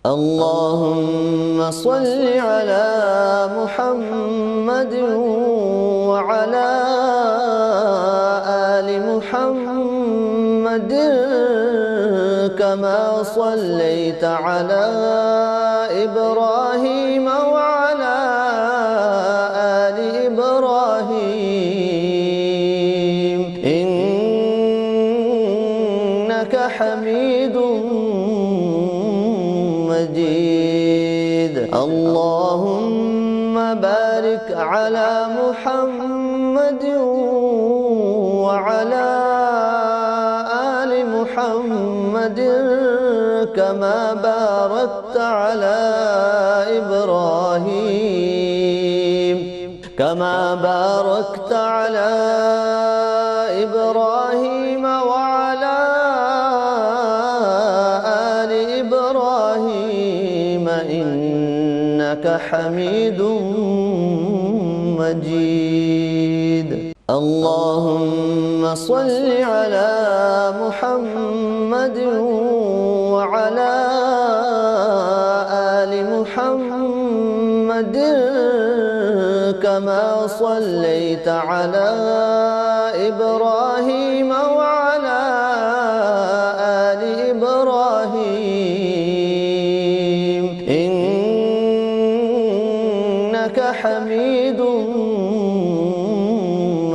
اللهم صل على محمد وعلى آل محمد كما صليت على إبراهيم وعلى آل إبراهيم إنك حميد مجيد. اللهم بارك على محمد وعلى آل محمد كما باركت على إبراهيم وعلى آل إبراهيم إنك حميد مجيد. اللهم صل على محمد وعلى آل محمد كما صليت على إبراهيم وعلى آل إبراهيم إنك حميد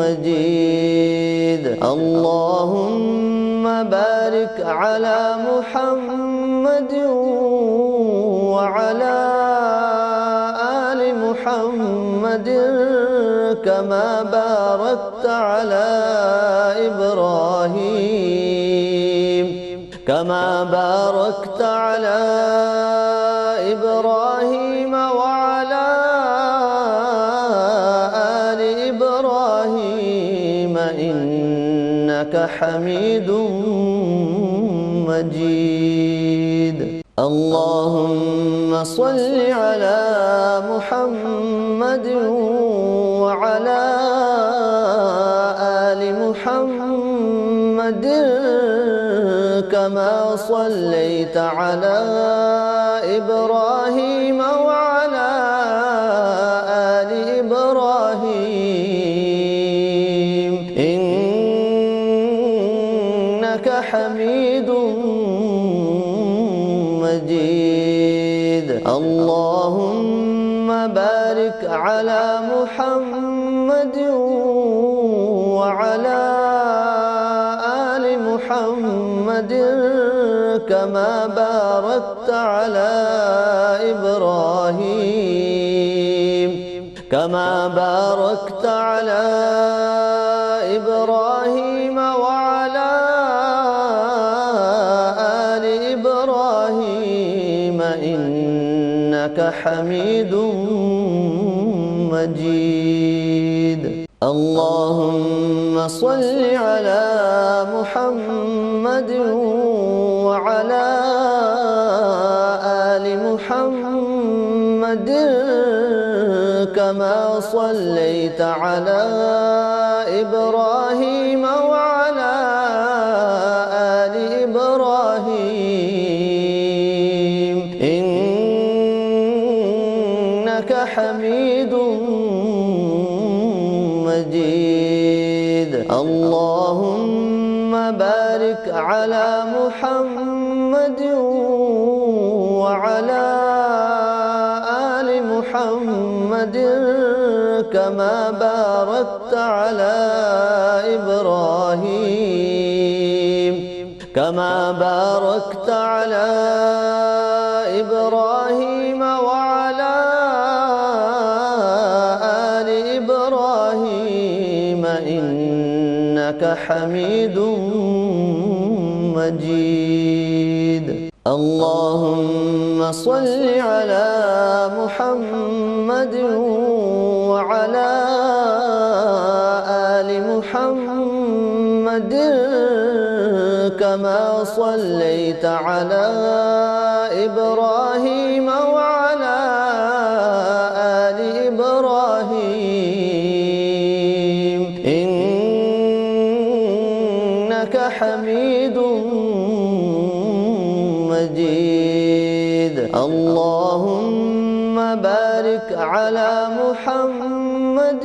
مجيد. اللهم بارك على محمد وعلى آل محمد كما باركت على إبراهيم وعلى آل إبراهيم إنك حميد مجيد. اللهم صل على محمد وعلى آل محمد كما صليت على إبراهيم وعلى آل إبراهيم إنك حميد مجيد. اللهم بارك على محمد وعلى آل محمد كما باركت على إبراهيم وعلى آل إبراهيم إنك حميد مجيد. اللهم صل على محمد وعلى آل محمد كما صليت على إبراهيم وعلى آل إبراهيم إنك حميد مجيد. اللهم بارك على محمد وعلى آل محمد كما باركت على إبراهيم وعلى آل إبراهيم إنك حميد مجيد. اللهم صل على محمد وعلى آل محمد كما صليت على إبراهيم وعلى آل إبراهيم إنك حميد مجيد. اللهم بارك على محمد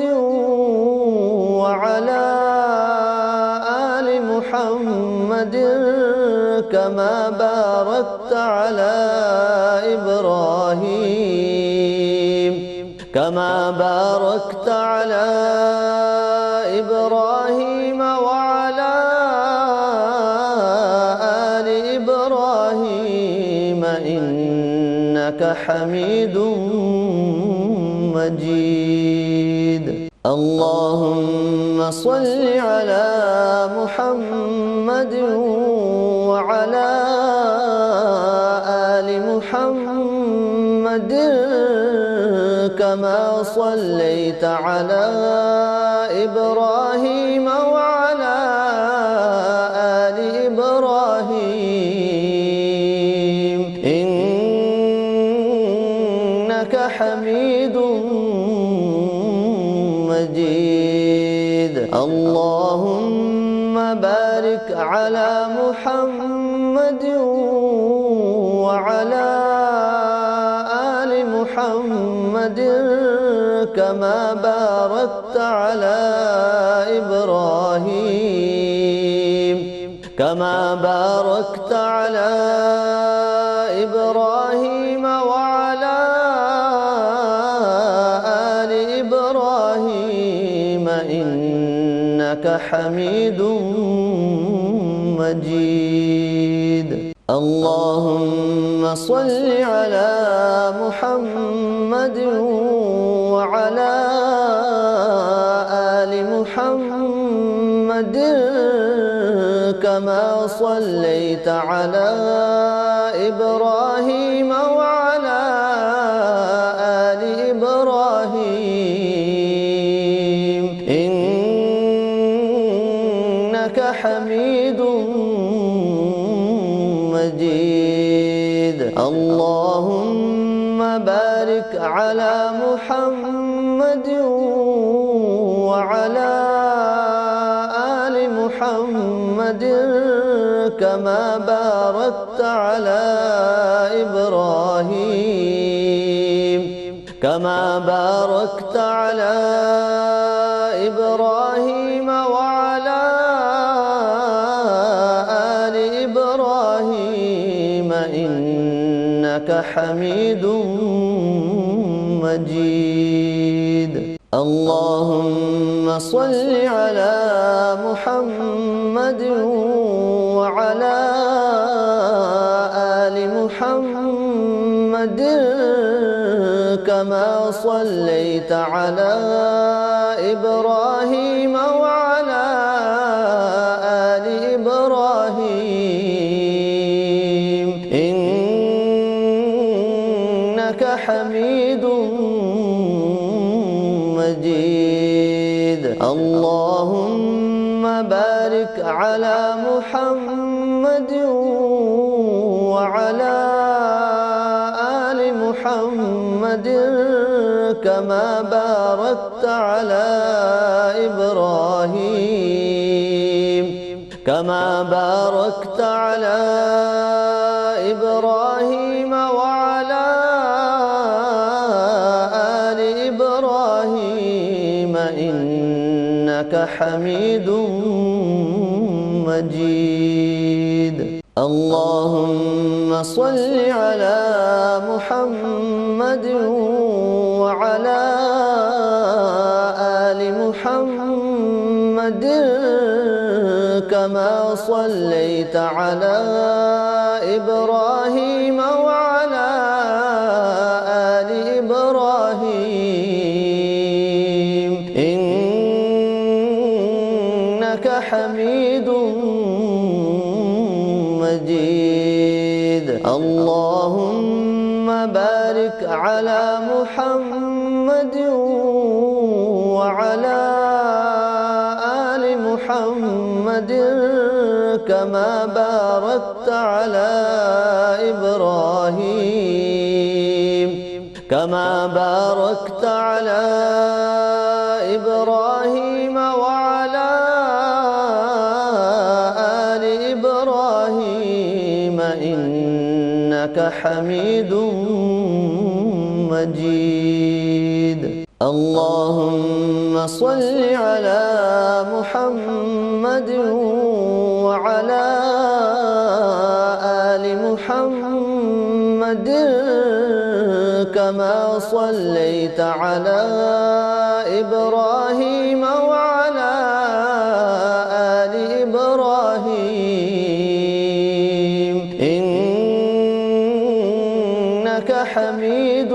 وعلى آل محمد كما باركت على إبراهيم وعلى آل إبراهيم إنك حميد مجيد. اللهم صل على محمد وعلى آل محمد كما صليت على إبراهيم وعلى آل إبراهيم إنك حميد مجيد. اللهم بارك على محمد وعلى آل محمد كما باركت على إبراهيم وعلى آل إبراهيم إنك حميد مجيد. اللهم صل على محمد وعلى آل محمد كما صليت على إبراهيم وعلى آل إبراهيم إنك حميد مجيد. اللهم بارك على محمد وعلى آل محمد كما باركت على إبراهيم وعلى آل إبراهيم إنك حميد مجيد. اللهم صل على محمد وعلى آل محمد كما صليت على إبراهيم وعلى آل إبراهيم إنك حميد مجيد. اللهم بارك على محمد وعلى آل محمد كما باركت على إبراهيم وعلى آل إبراهيم إنك حميد مجيد. اللهم صل على محمد وعلى آل محمد كما صليت على إبراهيم وعلى آل إبراهيم إنك حميد مجيد. اللهم بارك على محمد وعلى آل محمد كما باركت على إبراهيم وعلى آل إبراهيم إنك حميد مجيد. اللهم صل على محمد وعلى آل محمد كما صليت على إبراهيم وعلى آل إبراهيم إنك حميد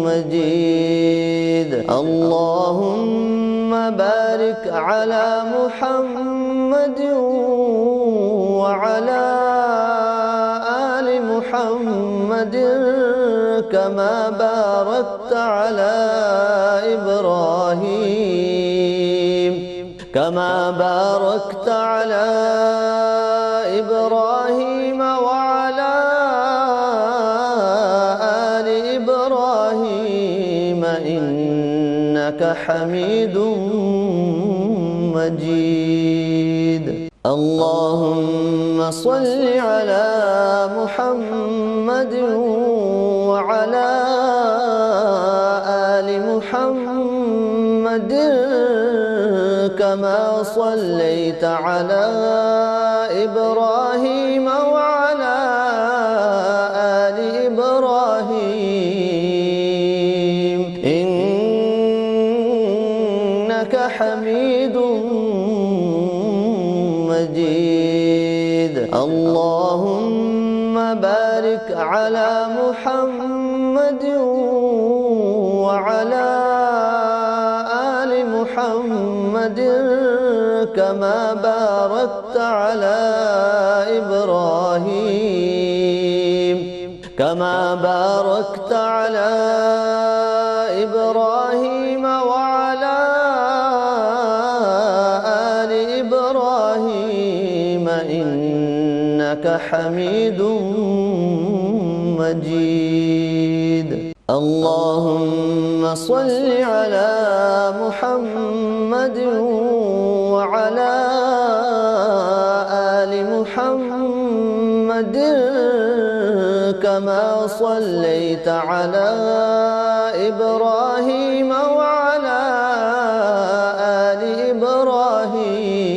مجيد. اللهم بارك على محمد وعلى آل محمد كما باركت على إبراهيم وعلى آل إبراهيم إنك حميد مجيد. اللهم صل على محمد وعلى آل محمد كما صليت على إبراهيم وعلى آل إبراهيم إنك حميد مجيد. اللهم بارك على محمد وعلى آل محمد كما باركت على إبراهيم وعلى آل إبراهيم إنك حميد مجيد. اللهم صل على محمد وعلى آل محمد كما صليت على إبراهيم وعلى آل إبراهيم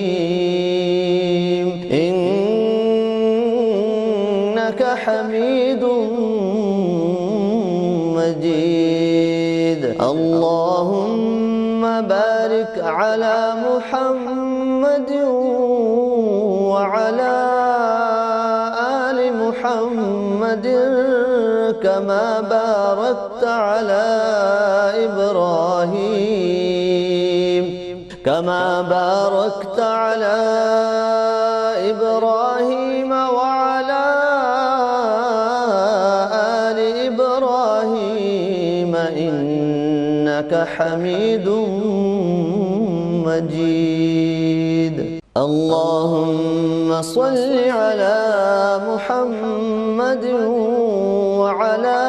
إنك حميد مجيد. اللهم بارك على محمد وعلى آل محمد كما باركت على إبراهيم وعلى آل إبراهيم إنك حميد مجيد. اللهم صل على محمد وعلى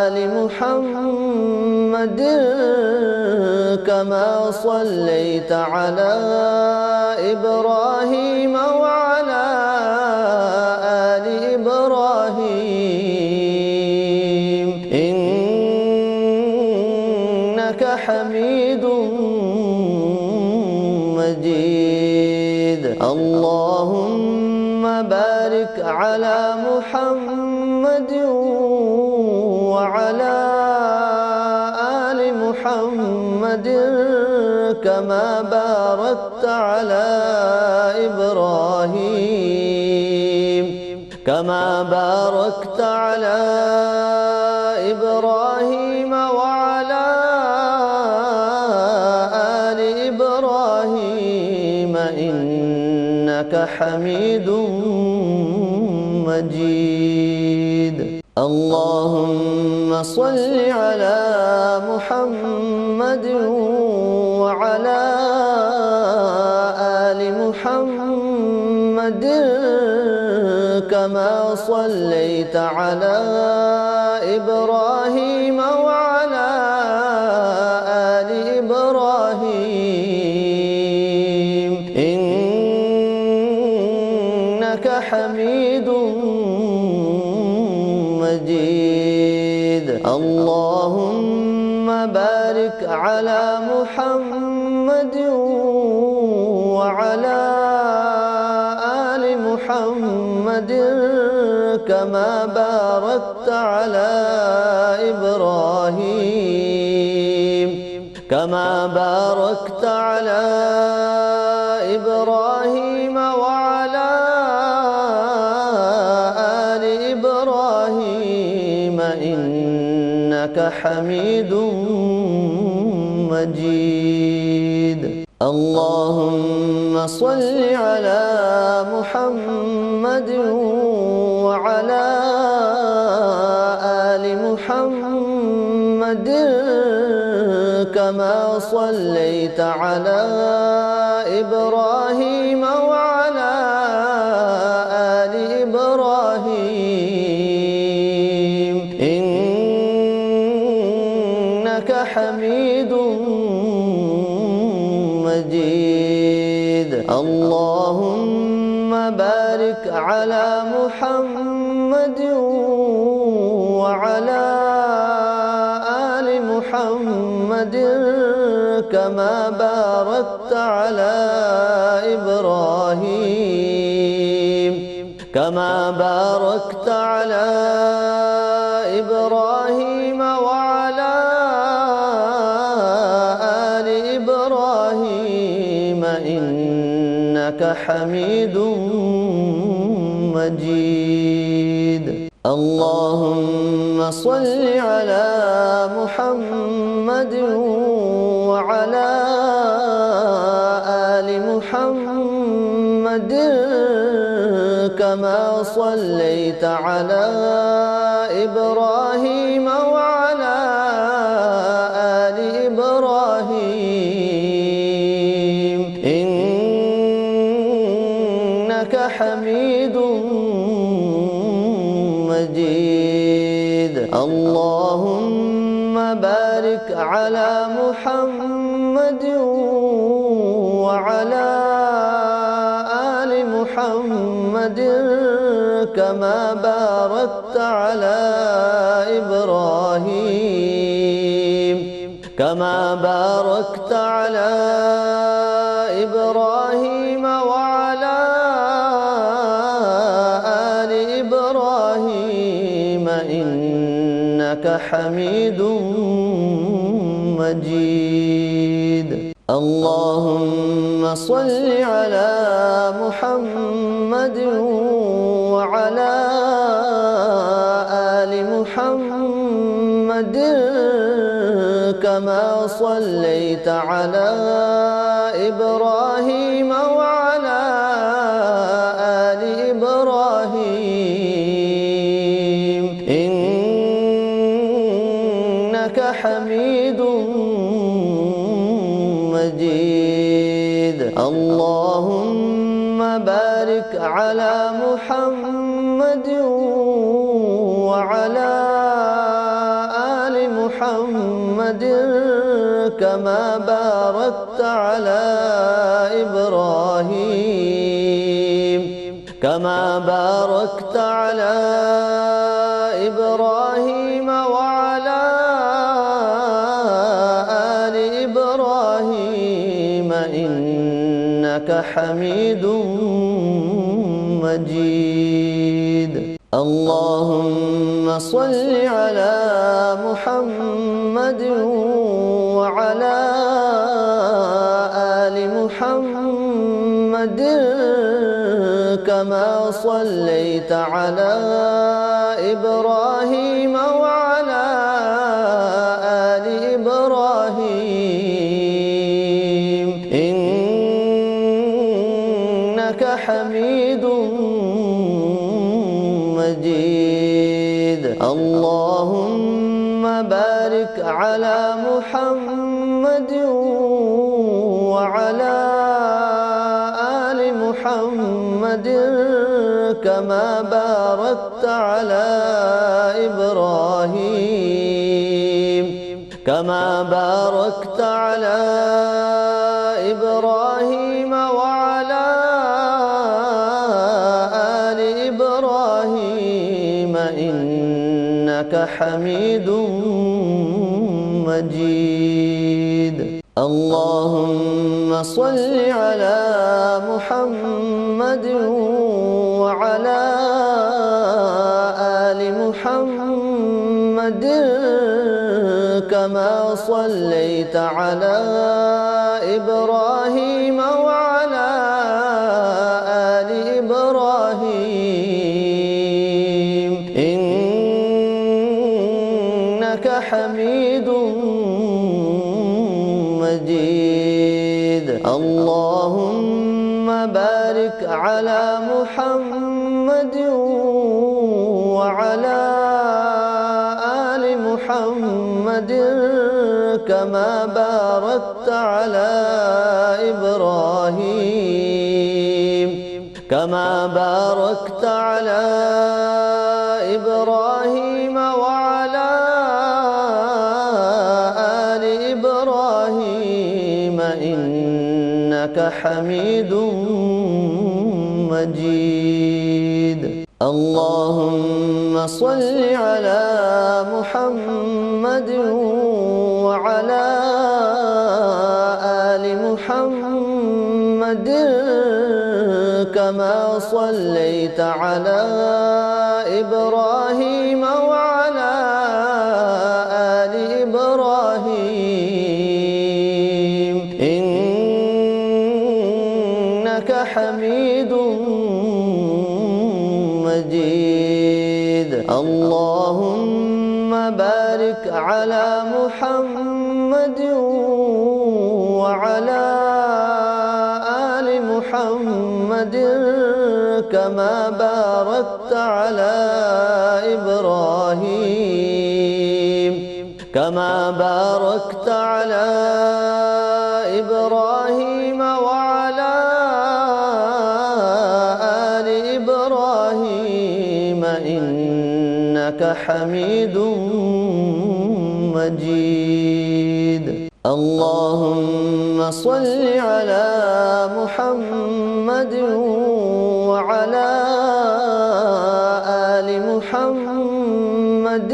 آل محمد كما صليت على إبراهيم وعلى آل إبراهيم إنك حميد مجيد. اللهم بارك على محمد وعلى آل محمد كما باركت على إبراهيم وعلى آل إبراهيم إنك حميد مجيد. اللهم صل على محمد وعلى آل محمد كما صليت على إبراهيم وعلى آل إبراهيم إنك حميد اللهم بارك على محمد وعلى آل محمد كما باركت على إبراهيم وعلى آل إبراهيم إنك حميد مجيد. اللهم صل على محمد وعلى آل محمد كما صليت على إبراهيم وعلى آل إبراهيم إنك حميد مجيد. اللهم بارك على محمد وعلى آل محمد كما باركت على إبراهيم وعلى آل إبراهيم إنك حميد مجيد. اللهم صل على محمد وعلى آل محمد كما صليت على إبراهيم وعلى آل إبراهيم إنك حميد مجيد. اللهم بارك على محمد وعلى آل محمد كما باركت على إبراهيم وعلى آل إبراهيم إنك حميد مجيد. اللهم صل على محمد وعلى آل محمد كما صليت على إبراهيم وعلى آل إبراهيم إنك حميد مجيد. اللهم بارك على محمد وعلى آل محمد كما باركت على إبراهيم وعلى آل إبراهيم إنك حميد مجيد. اللهم صل على محمد وعلى آل محمد كما صليت على إبراهيم وعلى آل إبراهيم إنك حميد مجيد. اللهم بارك على محمد وعلى آل محمد كما باركت على إبراهيم وعلى آل إبراهيم إنك إنك حميد مجيد. اللهم صل على محمد وعلى آل محمد كما صليت على إبراهيم وعلى آل إبراهيم إنك حميد مجيد. اللهم بارك على محمد وعلى آل محمد كما باركت على إبراهيم وعلى آل إبراهيم إنك حميد مجيد. اللهم صل على محمد وعلى آل محمد كما صليت على إبراهيم وعلى آل إبراهيم إنك حميد مجيد. اللهم بارك على محمد وعلى آل محمد كما باركت على إبراهيم وعلى آل إبراهيم إنك حميد مجيد. اللهم صل على محمد وعلى آل محمد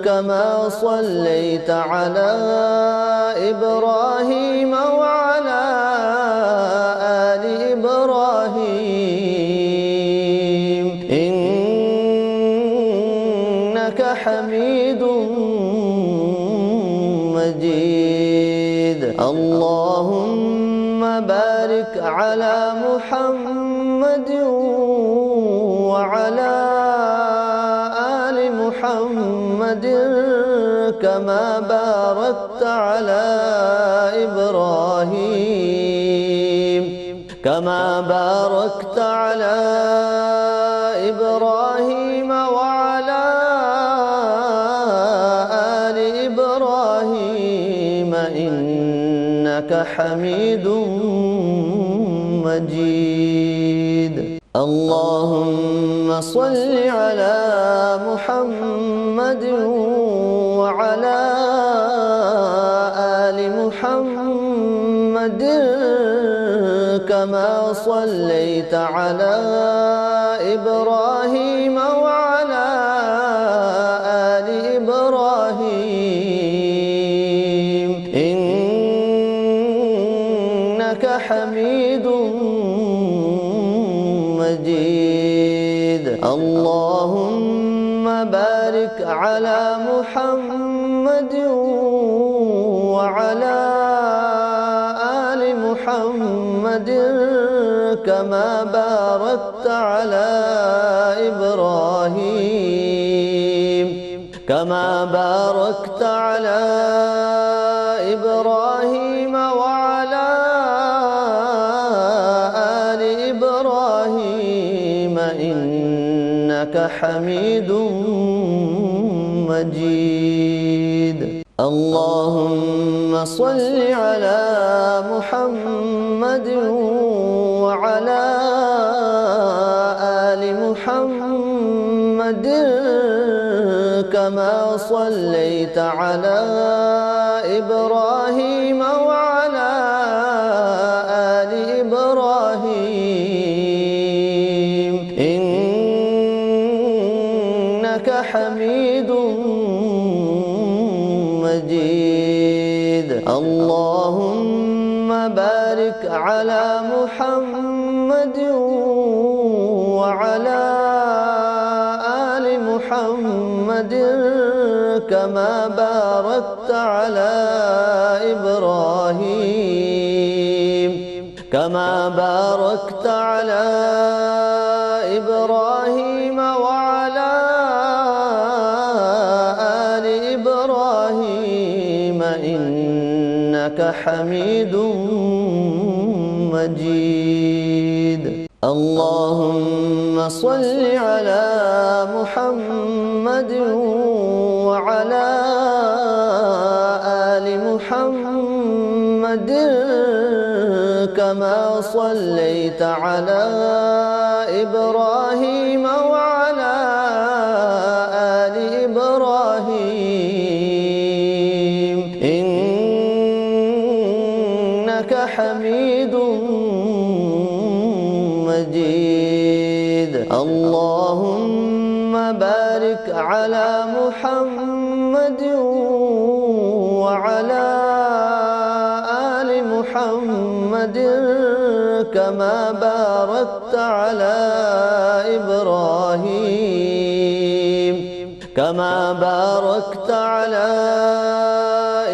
كما صليت على إبراهيم وعلى آل إبراهيم إنك حميد مجيد. اللهم بارك على محمد وعلى آل محمد كما باركت على إبراهيم وعلى آل إبراهيم إنك حميد مجيد. اللهم صل على محمد وعلى آل محمد كما صليت على إبراهيم وعلى آل إبراهيم إنك حميد مجيد. اللهم بارك على محمد وعلى آل محمد كما باركت على إبراهيم وعلى آل إبراهيم إنك حميد مجيد. اللهم صل على محمد وعلى آل محمد كما صليت على إبراهيم وعلى آل إبراهيم إنك إنك حميد مجيد. اللهم بارك على محمد وعلى آل محمد كما باركت على إبراهيم وعلى آل إبراهيم إنك حميد مجيد. اللهم صل على محمد وعلى آل محمد كما صليت على إبراهيم وعلى آل إبراهيم إنك حميد مجيد. اللهم بارك على محمد وعلى آل محمد كما باركت على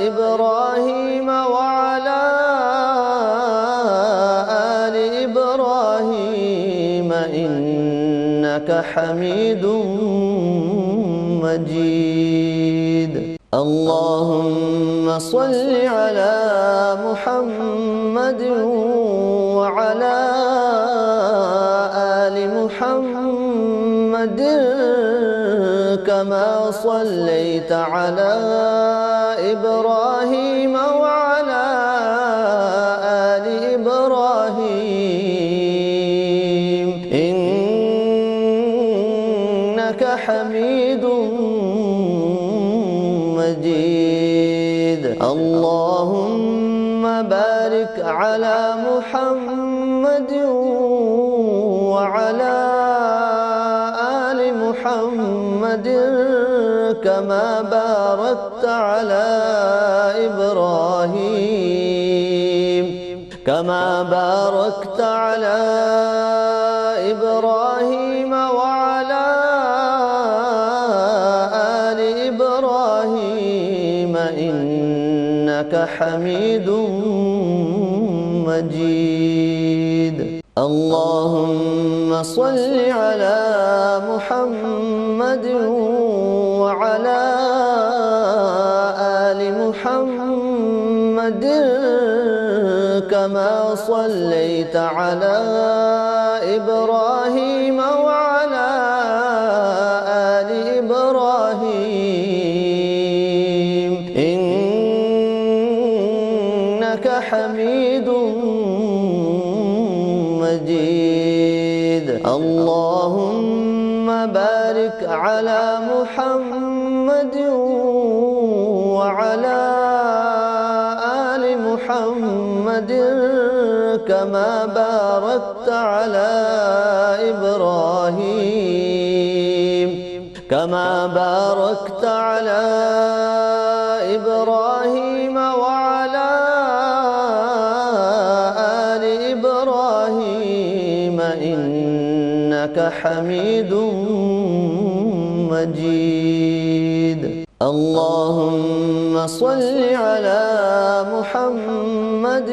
إبراهيم وعلى آل إبراهيم إنك حميد مجيد. اللهم صل على محمد وعلى آل محمد كما صليت على إبراهيم وعلى آل إبراهيم إنك حميد مجيد. اللهم بارك على محمد وعلى آل محمد كما باركت على إبراهيم وعلى آل إبراهيم إنك حميد مجيد. اللهم صل على محمد وعلى آل محمد كما صليت على إبراهيم وعلى آل إبراهيم إنك حميد مجيد. اللهم بارك على محمد وعلى آل محمد كما باركت على إبراهيم وعلى آل إبراهيم إنك حميد مجيد. اللهم صل على محمد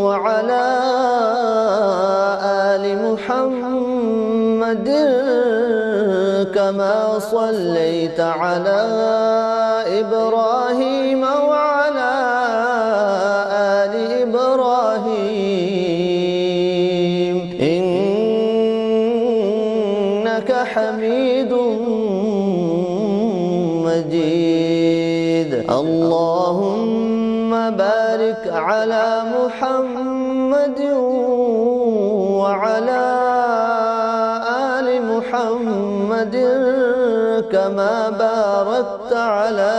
وعلى آل محمد كما صليت على إبراهيم وعلى آل إبراهيم إنك حميد مجيد. اللهم بارك على محمد وعلى آل محمد كما باركت على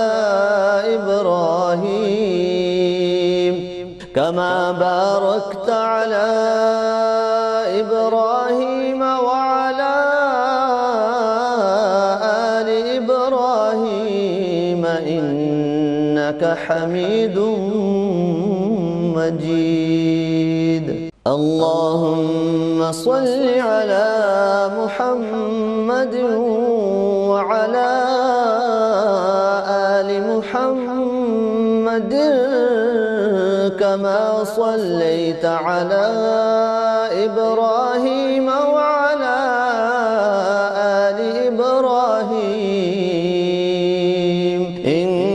إبراهيم وعلى إنك حميد مجيد. اللهم صل على محمد وعلى آل محمد كما صليت على إبراهيم وعلى آل إبراهيم إنك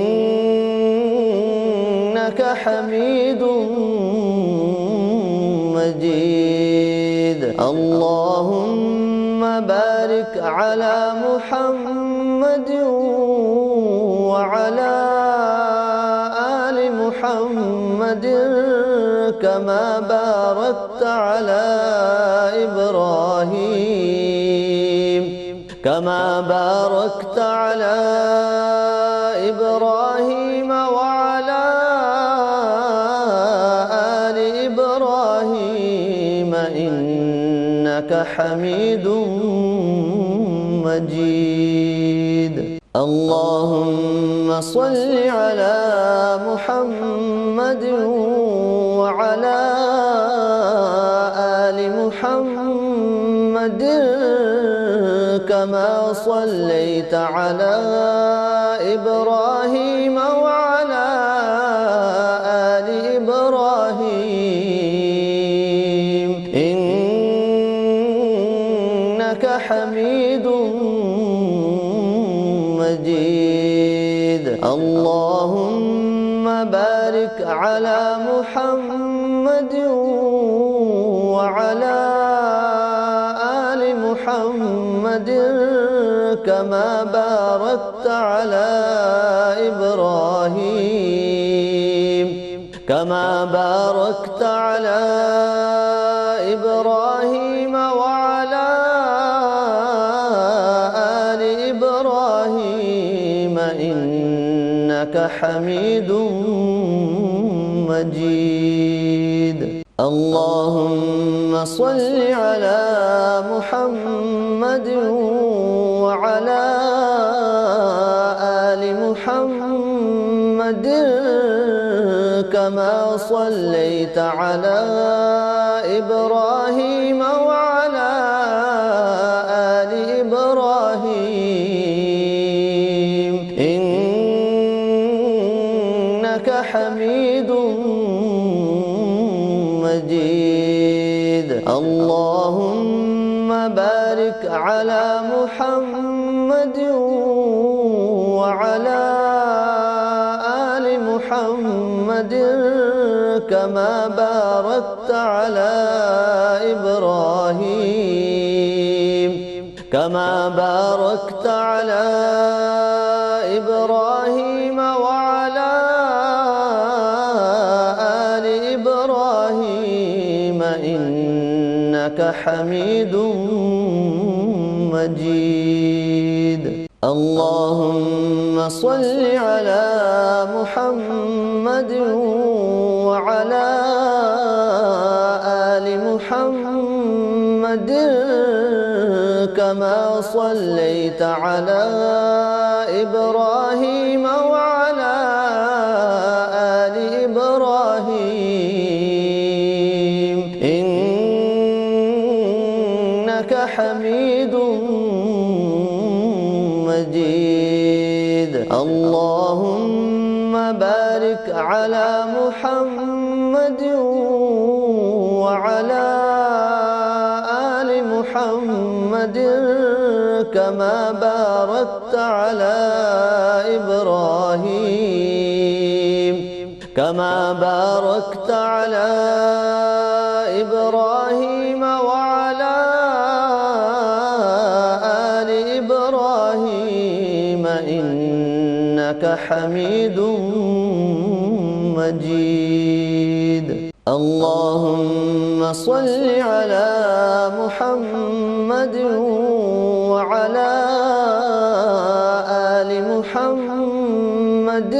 حميد مجيد. اللهم بارك على محمد وعلى آل محمد كما باركت على إبراهيم وعلى آل إبراهيم إنك حميد مجيد. اللهم صل على محمد وعلى آل محمد كما صليت على إبراهيم وعلى آل إبراهيم إنك حميد مجيد. اللهم بارك على محمد وعلى آل محمد كما باركت على إبراهيم وعلى آل إبراهيم إنك حميد مجيد. اللهم صل على محمد وعلى آل محمد كما صليت على إبراهيم وعلى آل إبراهيم إنك حميد مجيد. اللهم بارك على محمد وعلى آل محمد كما باركت على إبراهيم وعلى آل إبراهيم إنك حميد مجيد. اللهم صل على محمد وعلى آل محمد كما صليت على إبراهيم وعلى آل إبراهيم إنك حميد مجيد. اللهم بارك على محمد وعلى آل محمد كما باركت على إبراهيم وعلى آل إبراهيم إنك حميد مجيد. اللهم صل على محمد وعلى آل محمد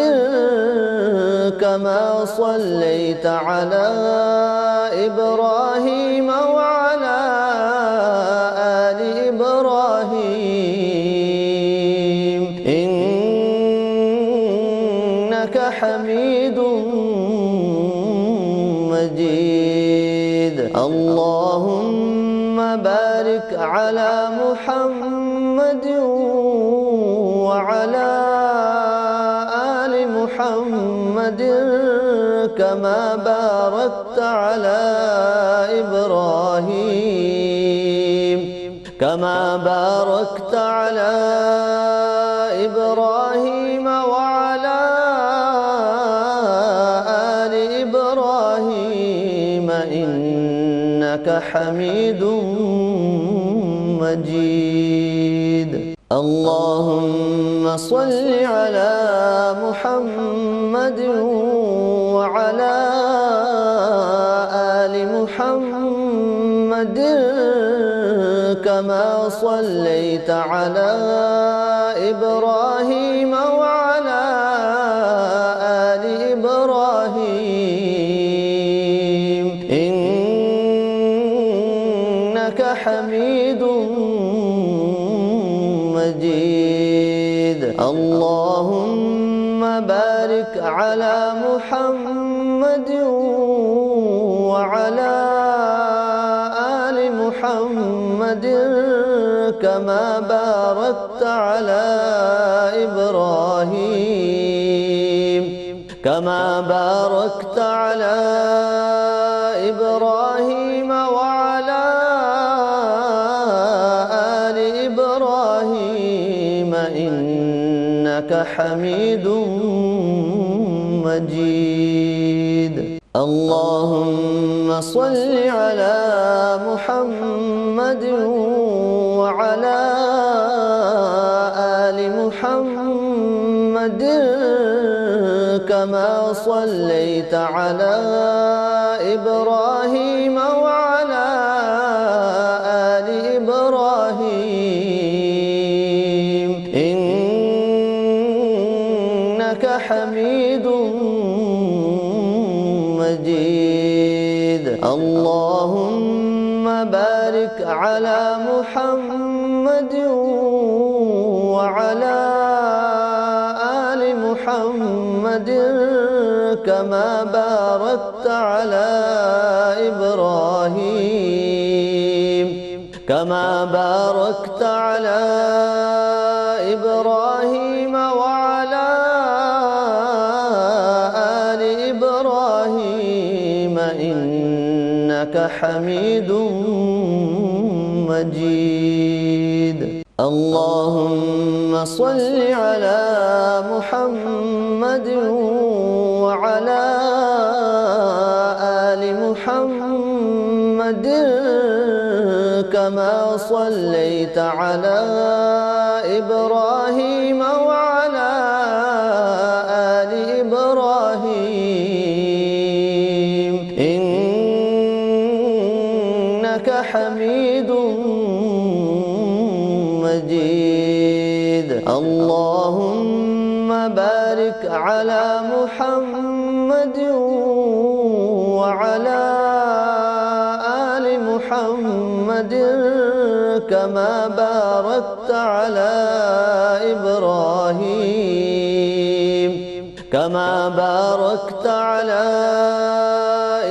كما صليت على إبراهيم وعلى آل إبراهيم إنك إنك حميد مجيد. اللهم بارك على محمد وعلى آل محمد كما باركت على إبراهيم وعلى آل إبراهيم إنك حميد مجيد. اللهم صل على محمد وعلى آل محمد كما صليت على إبراهيم وعلى آل إبراهيم إنك حميد مجيد. اللهم بارك على محمد وعلى آل محمد كما باركت على إبراهيم وعلى آل إبراهيم إنك حميد مجيد. اللهم صل على محمد وعلى آل محمد كما صليت على إبراهيم وعلى آل إبراهيم إنك حميد مجيد. اللهم بارك على محمد وعلى آل محمد كما باركت على إبراهيم وعلى آل إبراهيم إنك حميد مجيد. اللهم صل على محمد وعلى آل محمد كما صليت على إبراهيم وعلى آل إبراهيم إنك حميد مجيد. اللهم بارك على محمد وعلى آل محمد كما باركت على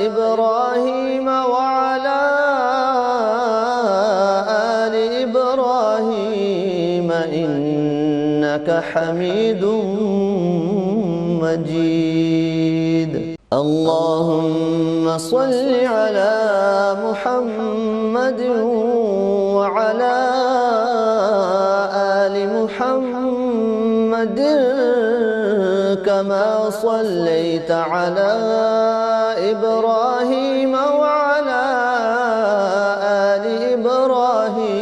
إبراهيم وعلى آل إبراهيم إنك حميد مجيد. اللهم صل على محمد وعلى آل محمد كما صليت على إبراهيم وعلى آل إبراهيم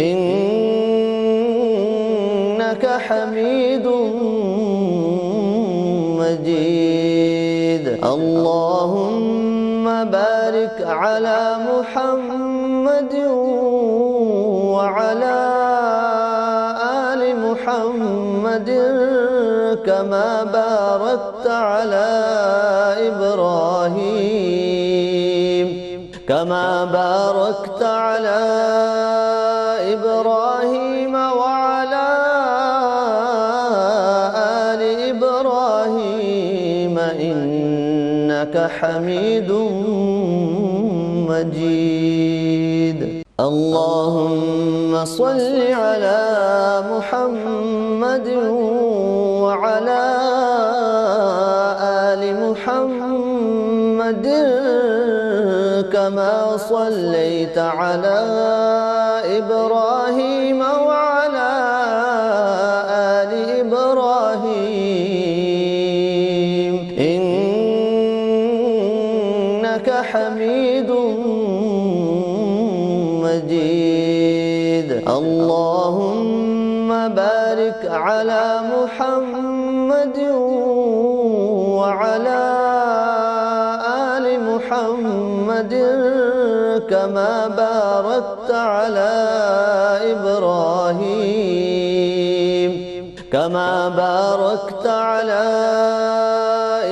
إنك حميد مجيد. اللهم بارك على محمد وعلى آل محمد كما باركت على إبراهيم وعلى حميد مجيد. اللهم صل على محمد وعلى آل محمد كما صليت على إبراهيم وعلى آل إبراهيم إنك حميد مجيد. اللهم بارك على محمد وعلى آل محمد كما باركت على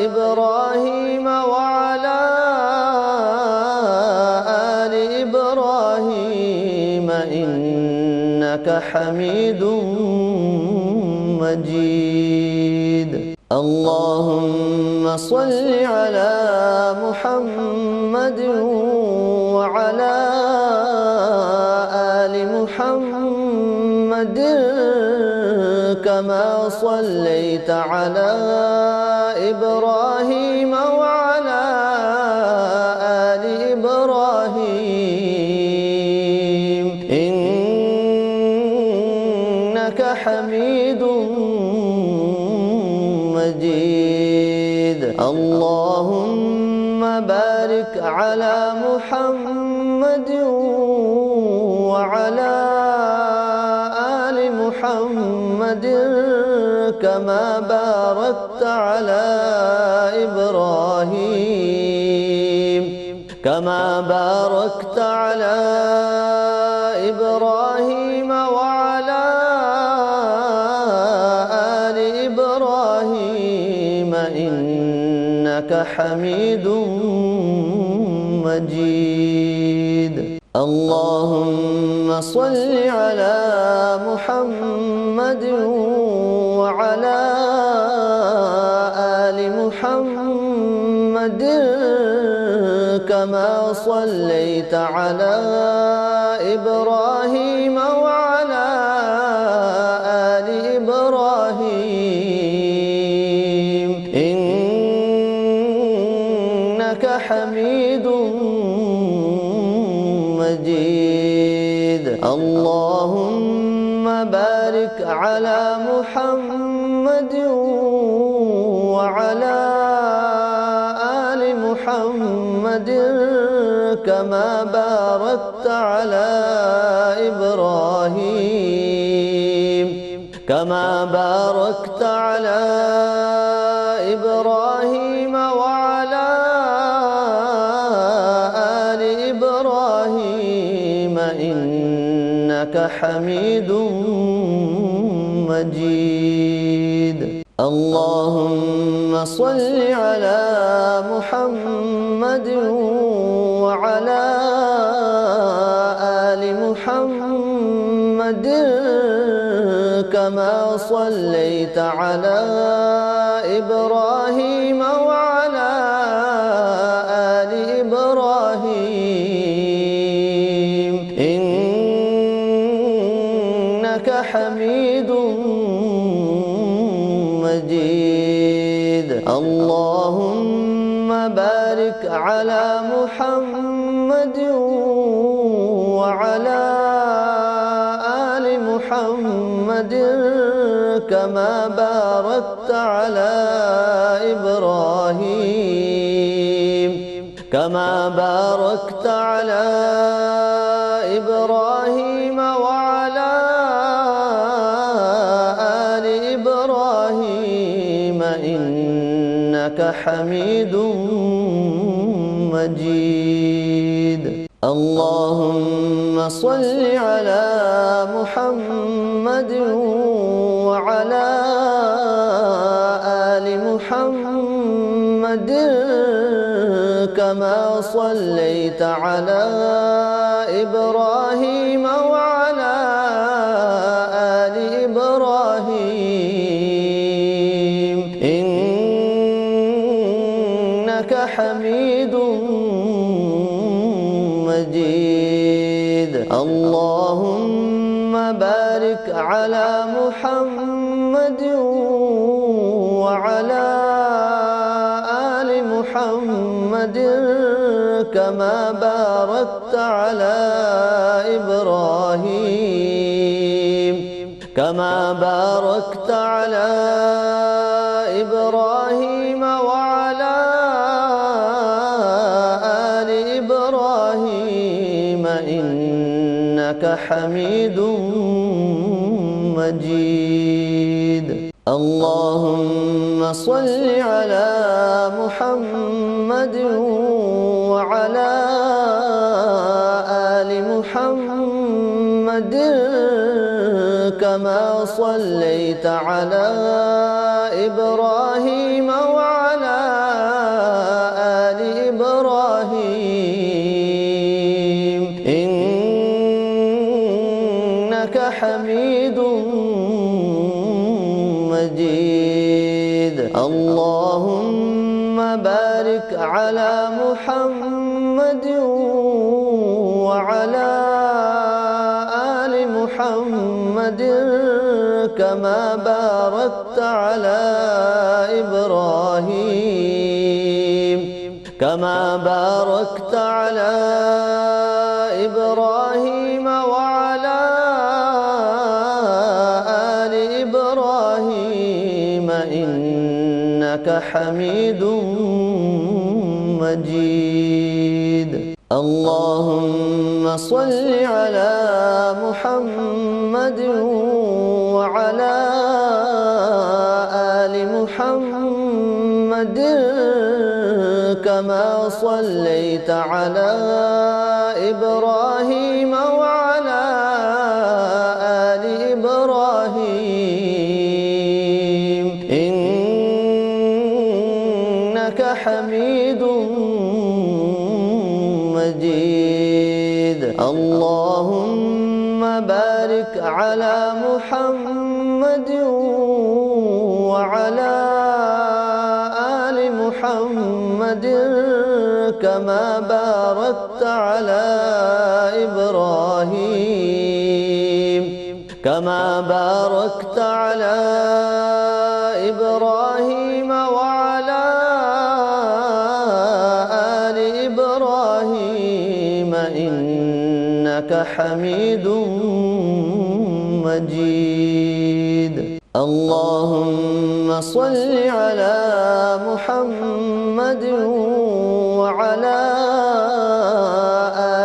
إبراهيم وعلى آل إبراهيم إنك حميد مجيد. اللهم صل على محمد وعلى آل محمد كما صليت على إبراهيم وعلى آل إبراهيم إنك حميد مجيد. اللهم بارك على محمد وعلى آل محمد كما باركت على إبراهيم وعلى آل إبراهيم إنك حميد مجيد. اللهم صل على محمد وعلى آل محمد كما صليت على إبراهيم وعلى آل إبراهيم إنك حميد مجيد. اللهم بارك على محمد وعلى آل محمد كما باركت على إبراهيم وعلى آل إبراهيم إنك حميد مجيد. اللهم صل على محمد وعلى آل محمد كما صليت على إبراهيم وعلى آل إبراهيم إنك حميد مجيد. اللهم بارك على محمد وعلى آل محمد كما باركت على إبراهيم وعلى آل إبراهيم إنك حميد مجيد. اللهم صل على محمد وعلى آل محمد كما صليت على إبراهيم وعلى آل إبراهيم إنك حميد مجيد اللهم بارك على محمد وعلى آل محمد كما باركت على إبراهيم وعلى آل إبراهيم إنك حميد مجيد اللهم صل على محمد وعلى آل محمد كما صليت على إبراهيم وعلى آل إبراهيم إنك حميد مجيد اللهم بارك على محمد وعلى آل محمد كما باركت على إبراهيم وعلى آل إبراهيم إنك حميد مجيد اللهم صل على محمد وعلى آل محمد كما صليت على إبراهيم وعلى آل إبراهيم إنك حميد مجيد اللهم بارك على محمد وعلى آل محمد كما باركت على إبراهيم وعلى آل إبراهيم إنك حميد مجيد اللهم صل على محمد وعلى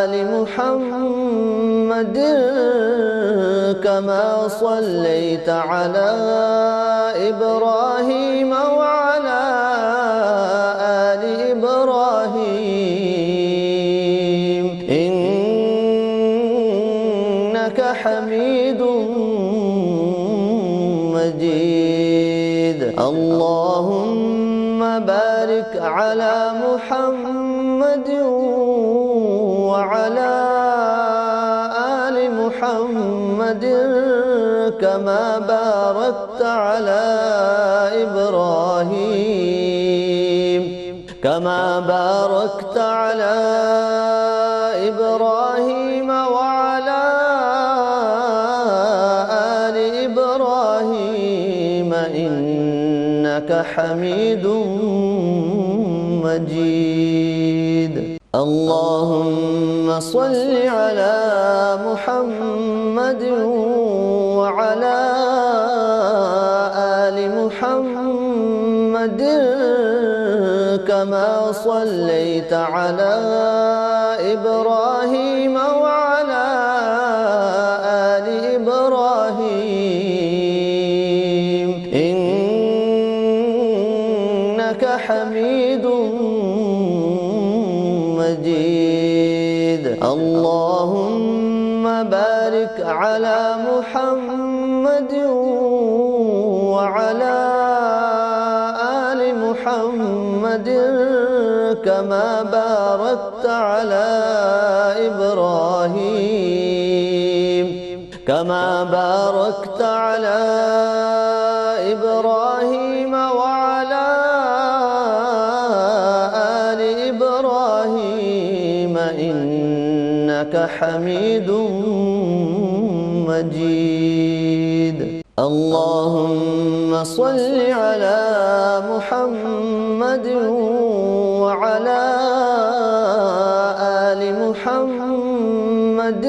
آل محمد كما صليت على إبراهيم وعلى آل إبراهيم إنك حميد مجيد اللهم بارك على محمد وعلى آل محمد كما باركت على إبراهيم وعلى آل إبراهيم إنك حميد مجيد اللهم صل على محمد وعلى آل محمد كما صليت على إبراهيم وعلى آل إبراهيم إنك حميد مجيد اللهم بارك على محمد وعلى آل محمد كما باركت على إبراهيم وعلى آل إنك حميد مجيد. اللهم صل على محمد وعلى آل محمد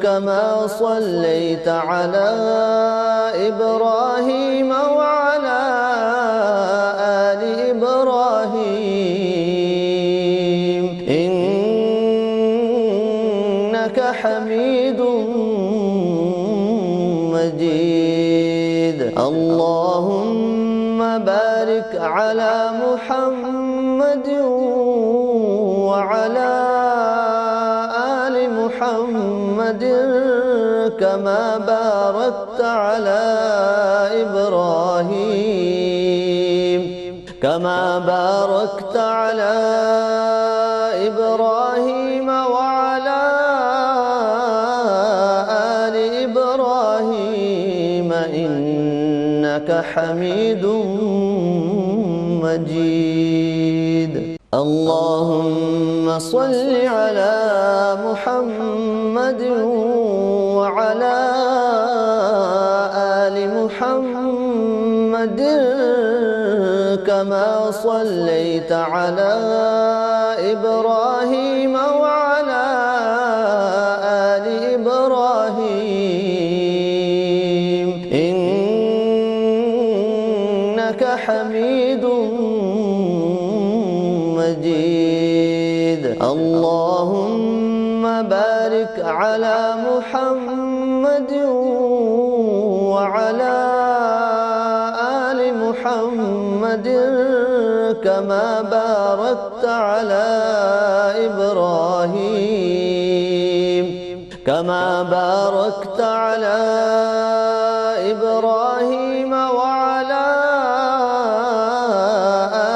كما صليت على إبراهيم وعلى آل إبراهيم إنك حميد مجيد. اللهم بارك على محمد وعلى آل محمد كما باركت على إبراهيم وعلى آل إبراهيم إنك حميد مجيد. اللهم صل على محمد وعلى آل محمد كما صليت على إبراهيم وعلى آل إبراهيم إنك حميد مجيد. اللهم بارك على محمد وعلى آل محمد كما باركت على إبراهيم وعلى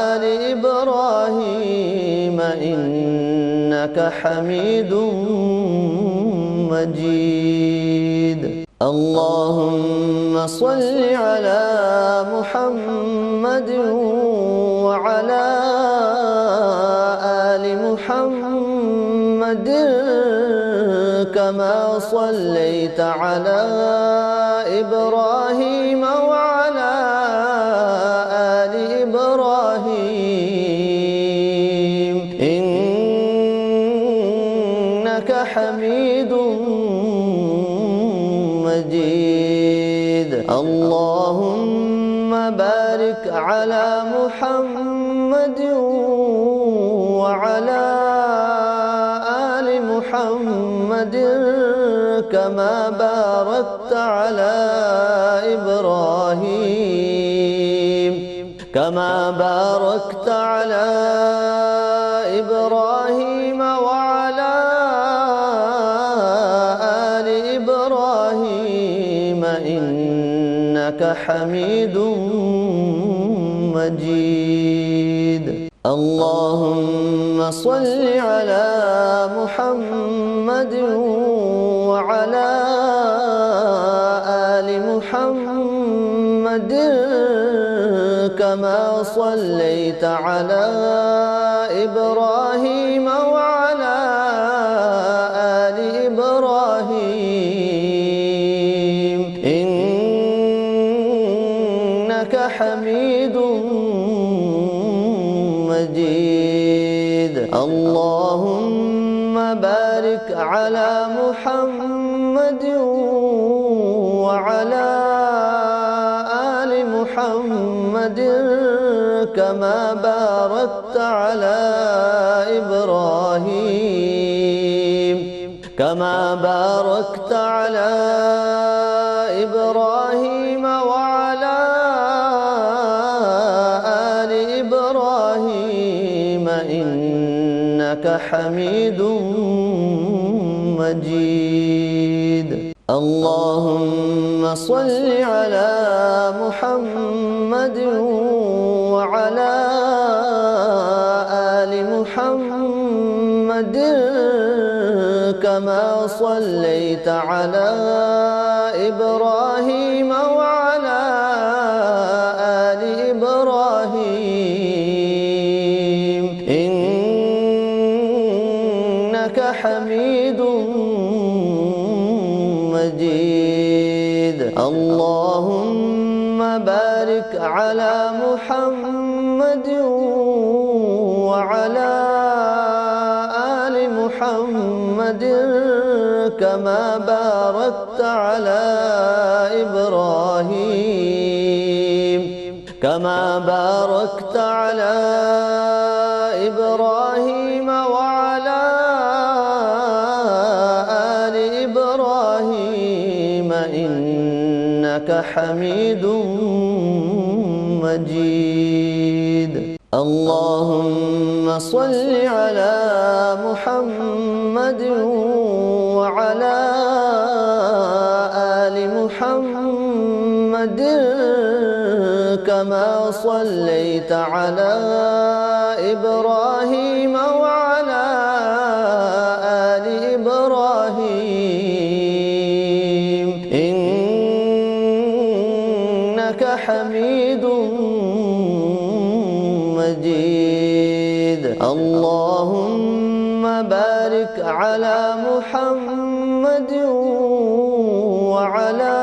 آل إبراهيم إنك حميد مجيد. اللهم صل على محمد وعلى آل محمد كما صليت على إبراهيم وعلى آل إبراهيم إنك حميد مجيد. اللهم بارك على محمد وعلى آل محمد كما باركت على إبراهيم وعلى آل إبراهيم إنك حميد مجيد. اللهم صل على محمد وعلى آل محمد كما صليت على إبراهيم وعلى آل إبراهيم إنك حميد مجيد. اللهم بارك على محمد وعلى آل محمد كما باركت على إبراهيم وعلى آل إبراهيم إنك حميد مجيد. اللهم صل على محمد وعلى آل محمد كما صليت على إبراهيم وعلى آل إبراهيم إنك حميد اللهم بارك على محمد وعلى آل محمد كما باركت على إبراهيم وعلى آل إبراهيم إنك حميد مجيد. اللهم صل على محمد وعلى آل محمد كما صليت على إبراهيم وعلى آل إبراهيم إنك حميد مجيد. اللهم بارك على محمد وعلى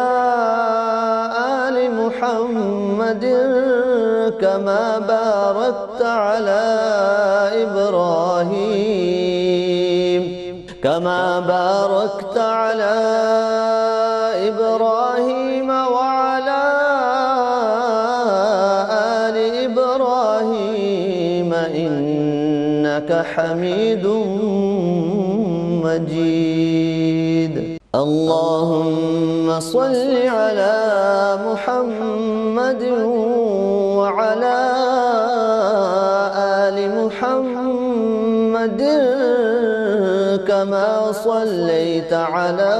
آل محمد كما باركت على إبراهيم وعلى آل إبراهيم إنك حميد مجيد. اللهم صل على محمد وعلى آل محمد كما صليت على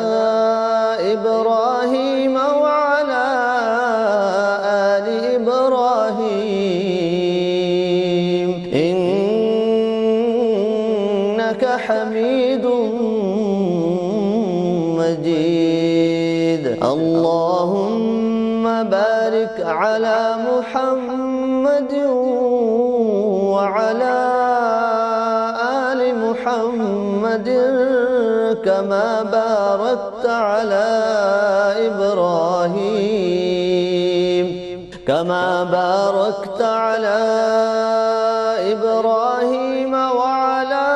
إبراهيم وعلى آل إبراهيم إنك حميد مجيد. اللهم بارك على محمد وعلى آل محمد كما باركت على إبراهيم وعلى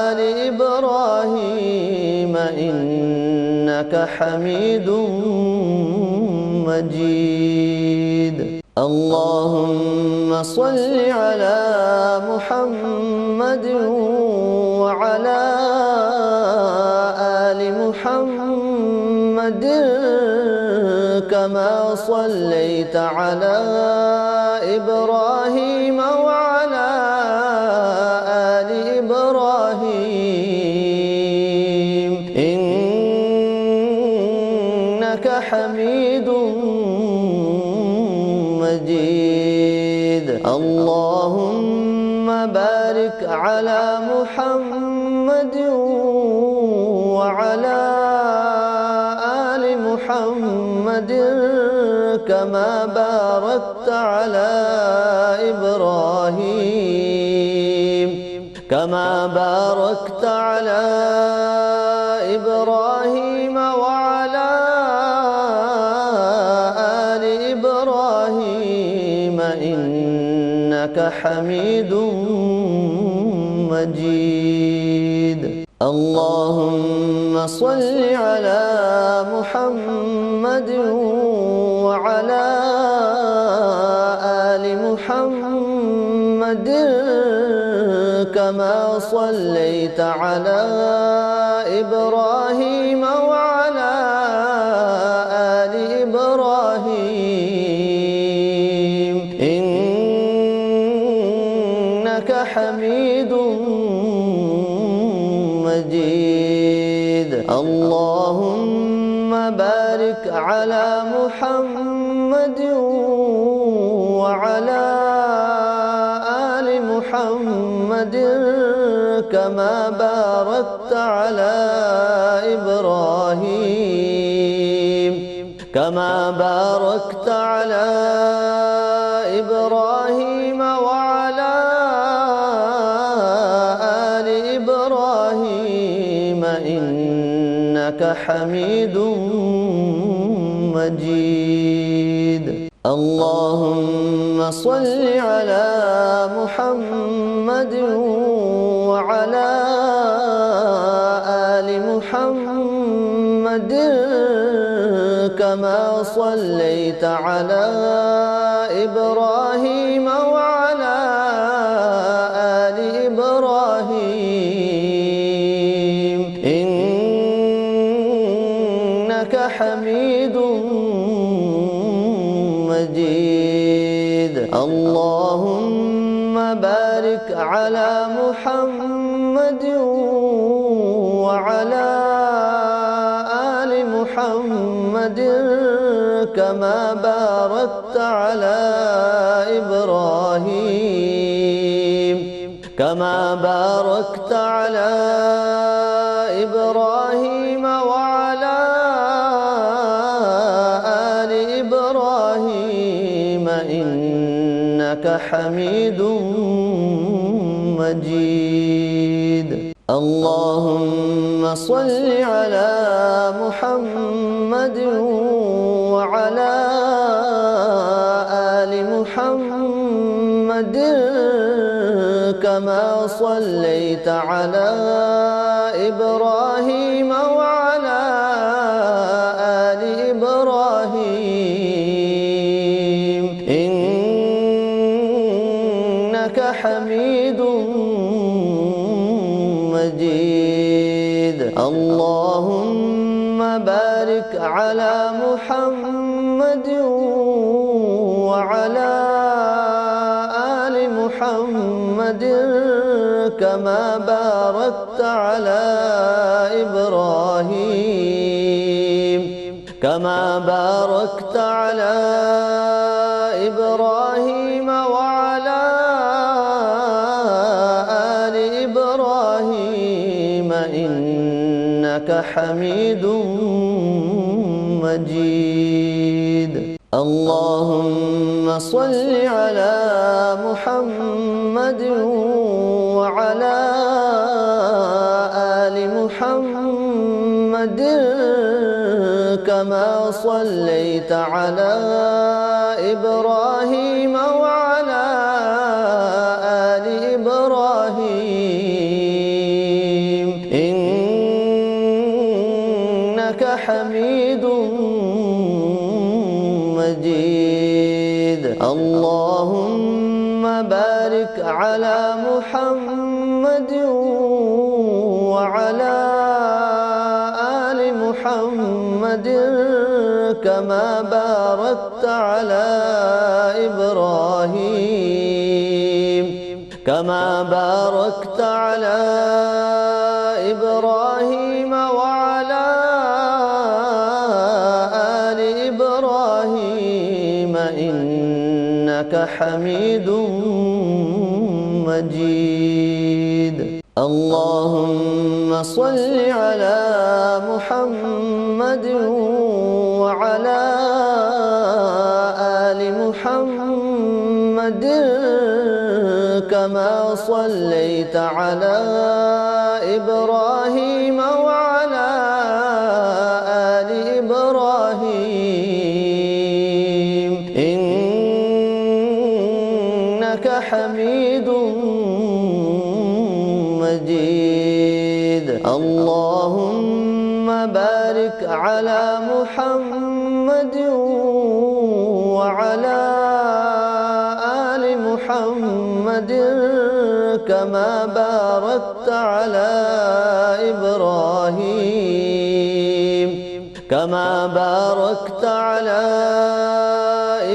آل إبراهيم إنك حميد مجيد. اللهم صل على محمد وعلى آل محمد كما صليت على إبراهيم وعلى آل إبراهيم إنك حميد مجيد. اللهم بارك على محمد وعلى آل محمد كما باركت على إبراهيم وعلى آل إبراهيم إنك حميد مجيد. اللهم صل على محمد وعلى آل محمد كما صليت على إبراهيم وعلى آل إبراهيم إنك حميد مجيد. اللهم بارك على محمد وعلى آل محمد كما باركت على إبراهيم وعلى آل إبراهيم إنك إنك حميد مجيد. اللهم صل على محمد وعلى آل محمد كما صليت على إبراهيم وعلى آل إبراهيم إنك حميد مجيد. اللهم بارك على محمد وعلى آل محمد كما باركت على إبراهيم وعلى آل إبراهيم إنك حميد مجيد. اللهم صل على محمد وعلى آل محمد كما صليت على إبراهيم وعلى آل إبراهيم إنك حميد مجيد. اللهم بارك على محمد وعلى آل محمد كما باركت على إبراهيم وعلى آل إبراهيم إنك حميد مجيد. اللهم صل على محمد وعلى آل محمد كما صليت على إبراهيم وعلى آل إبراهيم إنك حميد مجيد. اللهم بارك على محمد وعلى آل محمد كما باركت على إبراهيم وعلى آل إبراهيم إنك حميد مجيد. اللهم صل على محمد وعلى آل محمد كما صليت على إبراهيم وعلى آل إبراهيم إنك حميد مجيد. اللهم بارك على محمد وعلى آل محمد كما باركت على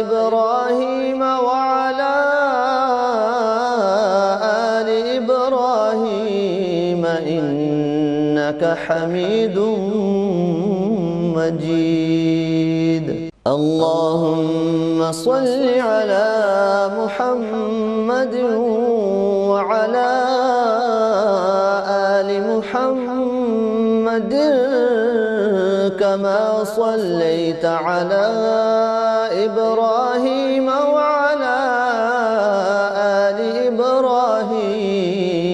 إبراهيم وعلى آل إبراهيم إنك حميد مجيد. اللهم صل على محمد وعلى آل محمد كما صليت على إبراهيم وعلى آل إبراهيم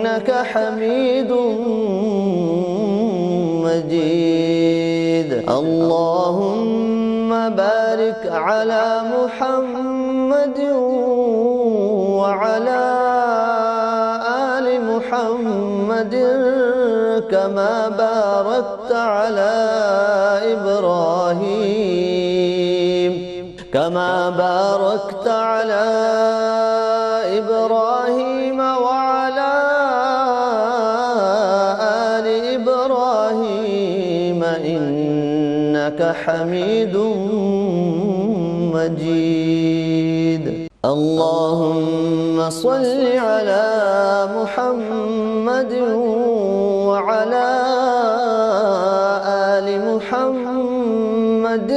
إنك إنك حميد مجيد. اللهم بارك على محمد وعلى آل محمد كما باركت على إبراهيم وعلى آل إبراهيم إنك حميد مجيد. اللهم صل على محمد وعلى آل محمد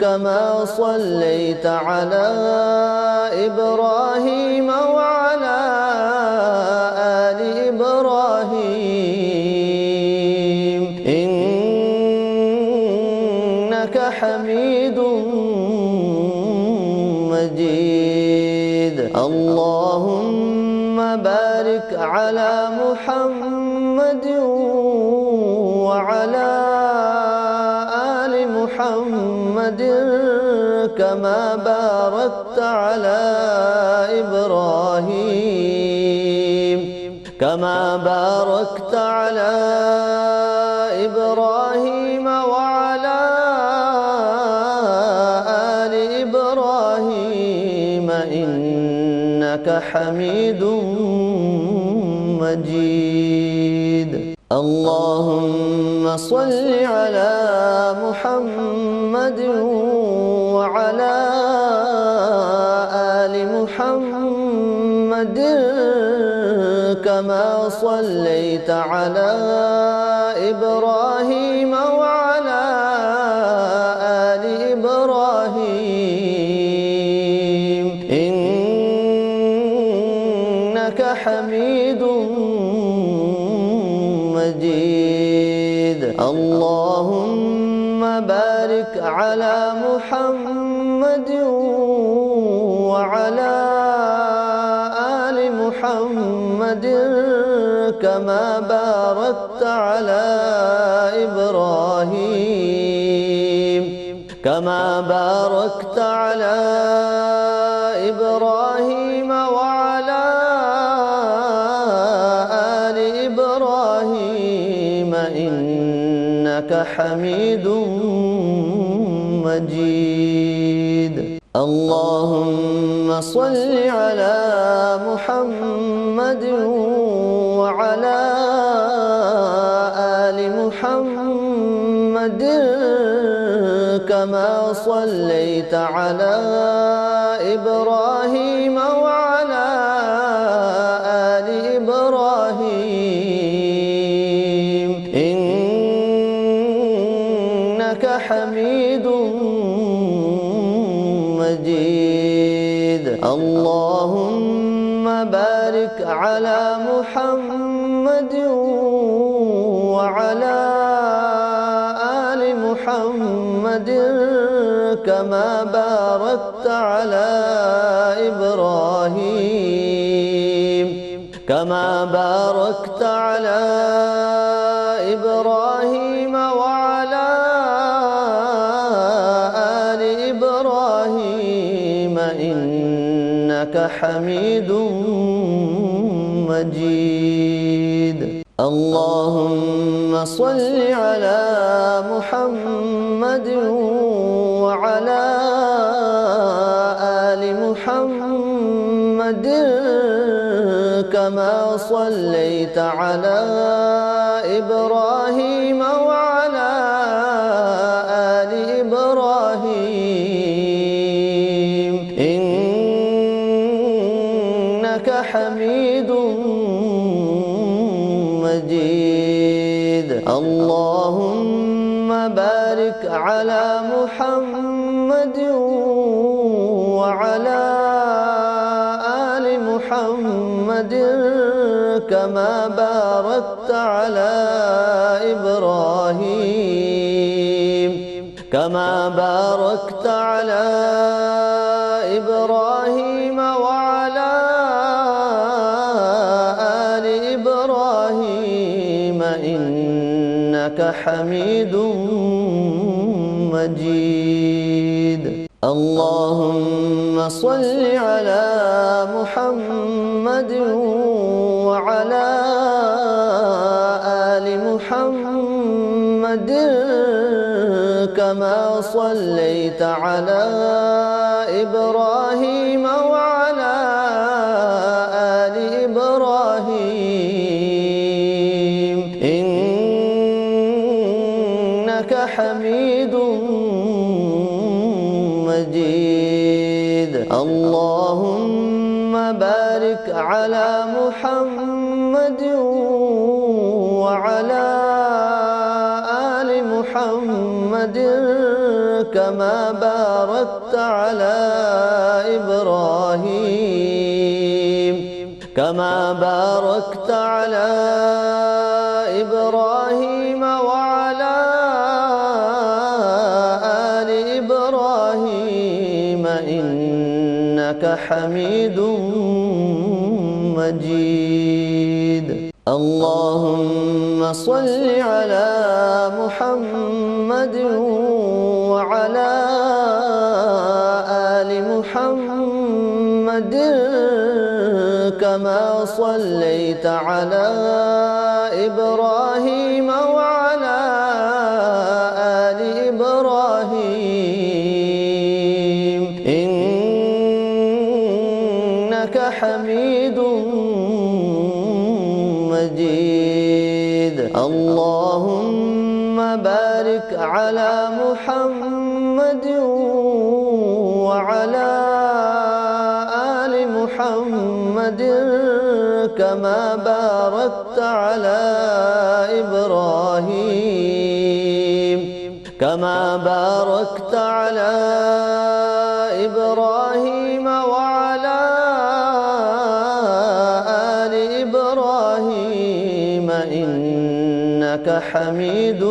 كما صليت على إبراهيم وعلى آل إبراهيم إنك حميد مجيد. اللهم بارك على محمد وعلى آل محمد كما باركت على إبراهيم وعلى آل إبراهيم إنك حميد مجيد. اللهم صل على محمد وعلى آل محمد كما صليت على إبراهيم وعلى آل إبراهيم إنك حميد مجيد. اللهم بارك على محمد وعلى آل محمد كما باركت على إبراهيم وعلى آل إبراهيم إنك حميد مجيد. اللهم صل على محمد وعلى آل محمد كما صليت على إبراهيم وعلى آل إبراهيم إنك حميد مجيد. اللهم بارك على محمد وعلى آل محمد كما باركت على إبراهيم وعلى آل إبراهيم إنك حميد مجيد. اللهم صل على محمد وعلى آل محمد كما صليت على إبراهيم وعلى آل إبراهيم إنك حميد مجيد. اللهم بارك على محمد وعلى آل محمد كما باركت على إبراهيم وعلى إنك حميد مجيد. اللهم صل على محمد وعلى آل محمد كما صليت على إبراهيم وعلى آل إبراهيم إنك حميد مجيد. اللهم بارك على محمد وعلى آل محمد كما باركت على إبراهيم وعلى آل إبراهيم إنك حميد مجيد. اللهم صل على محمد وعلى آل محمد كما صليت على إبراهيم وعلى آل إبراهيم إنك حميد مجيد. اللهم بارك على محمد وعلى آل محمد كما باركت على إبراهيم وعلى آل إبراهيم إنك حميد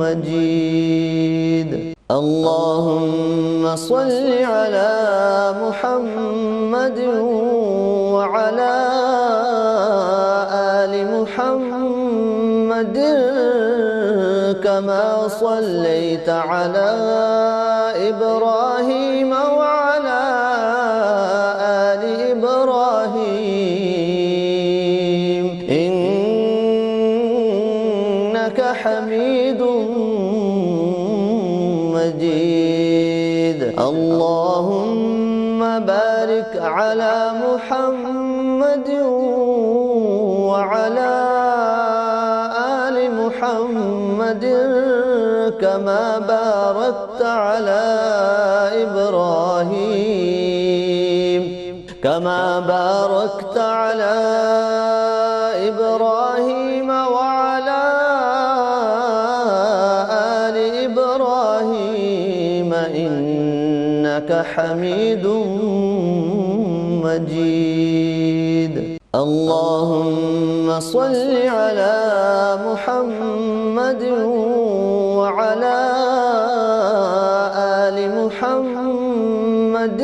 مجيد. اللهم صل على محمد وعلى آل محمد كما صليت على إبراهيم وعلى آل إبراهيم إنك حميد مجيد. اللهم بارك على محمد وعلى آل محمد كما باركت على إبراهيم وعلى آل إبراهيم إنك حميد مجيد. اللهم صل على محمد وعلى آل محمد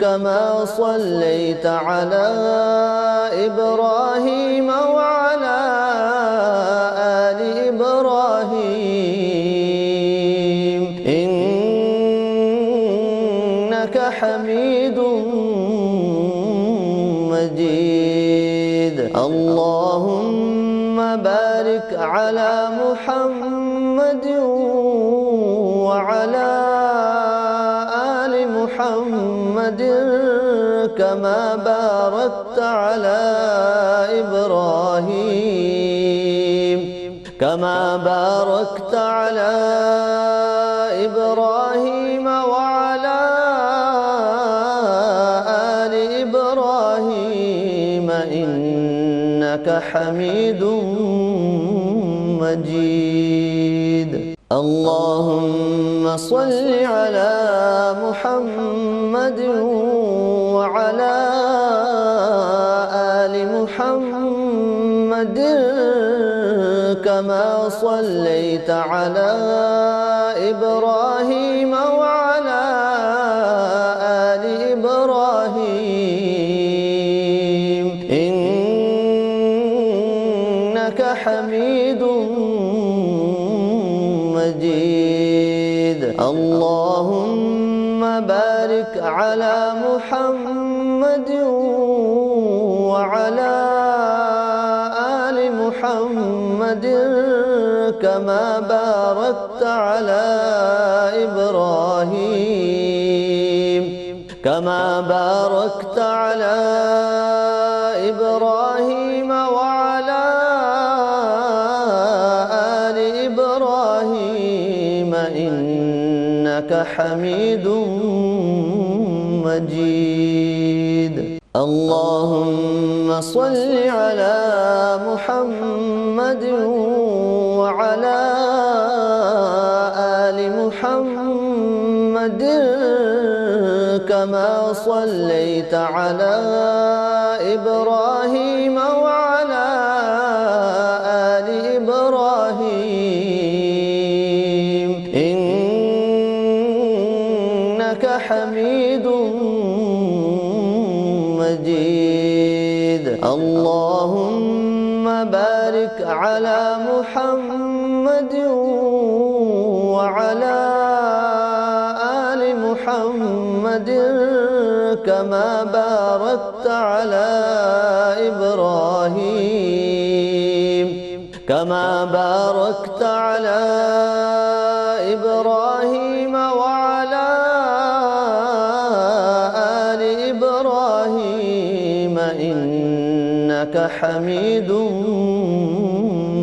كما صليت على إبراهيم وعلى آل إبراهيم إنك حميد مجيد. اللهم بارك على محمد وعلى آل محمد كما باركت على إبراهيم وعلى آل إبراهيم إنك حميد مجيد. اللهم صل على محمد وعلى آل محمد كما صليت على إبراهيم وعلى آل إبراهيم إنك إنك حميد مجيد. اللهم بارك على محمد وعلى آل محمد كما باركت على إبراهيم وعلى آل إبراهيم إنك حميد مجيد. اللهم صل على محمد وعلى آل محمد كما صليت على إبراهيم وعلى آل إبراهيم إنك حميد مجيد. اللهم بارك على محمد وعلى آل محمد كما باركت على إبراهيم وعلى آل إبراهيم إنك حميد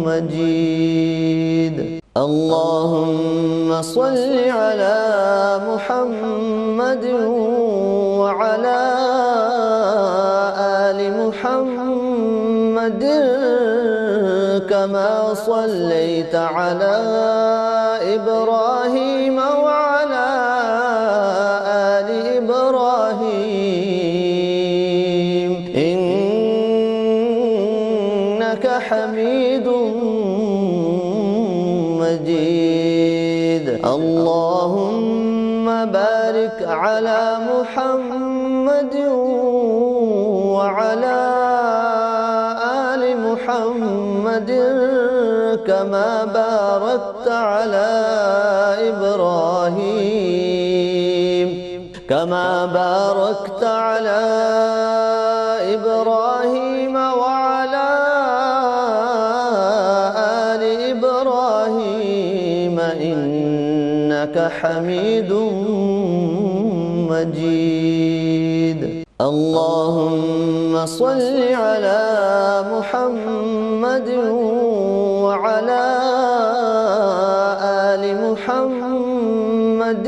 مجيد. اللهم صل على محمد وعلى آل محمد كما صليت على إبراهيم وعلى آل إبراهيم إنك حميد مجيد. اللهم بارك على محمد وعلى آل محمد كما باركت على إبراهيم وعلى آل إبراهيم إنك حميد مجيد. اللهم صل على محمد وعلى آل محمد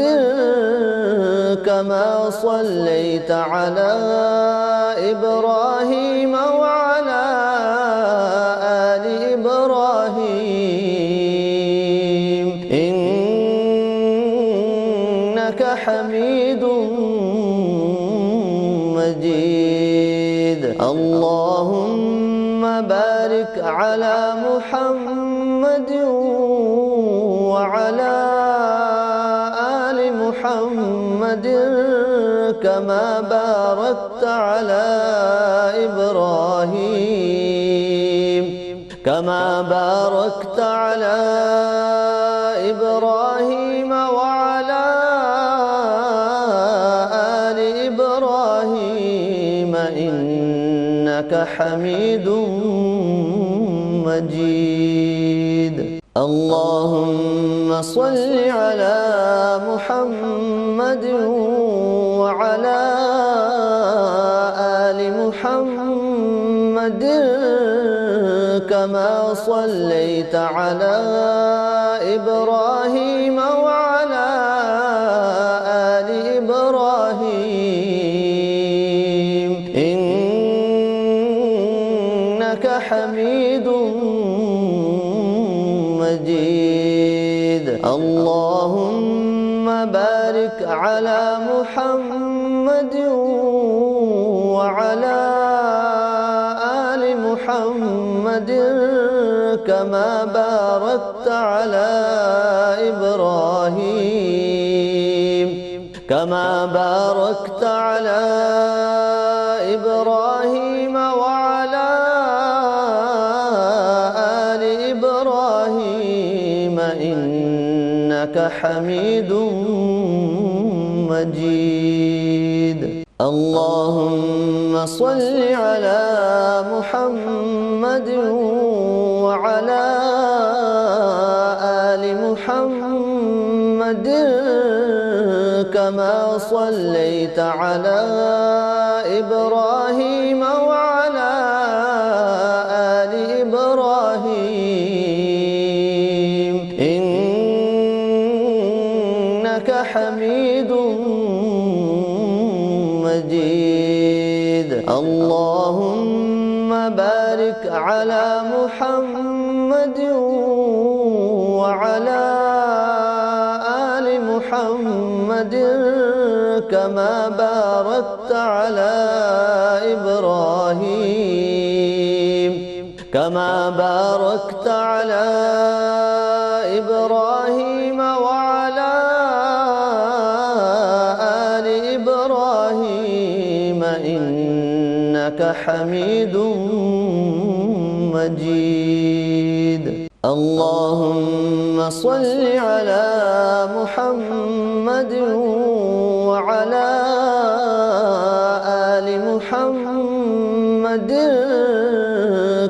كما صليت على إبراهيم وعلى آل إبراهيم إنك حميد مجيد. اللهم بارك على محمد وعلى آل محمد كما باركت على إبراهيم وعلى آل إبراهيم إنك حميد مجيد. اللهم صل على محمد وعلى آل محمد كما صليت على إبراهيم وعلى آل إبراهيم إنك حميد مجيد. اللهم بارك على محمد وعلى آل محمد كما باركت على إبراهيم وعلى حميد مجيد. اللهم صل على محمد وعلى آل محمد كما صليت على إبراهيم وعلى آل إبراهيم إنك حميد مجيد. اللهم بارك على محمد وعلى آل محمد كما باركت على إبراهيم وعلى آل إبراهيم إنك حميد مجيد. اللهم صل على محمد وعلى آل محمد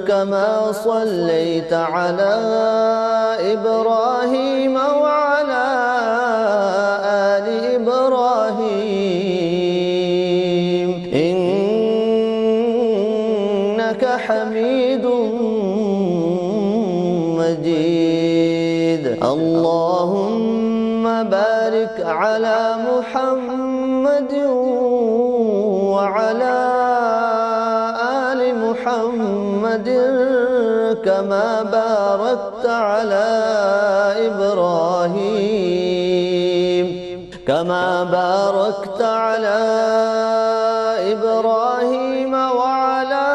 كما صليت على إبراهيم وعلى آل إبراهيم إنك حميد مجيد. اللهم بارك على محمد وعلى آل محمد كما باركت على إبراهيم وعلى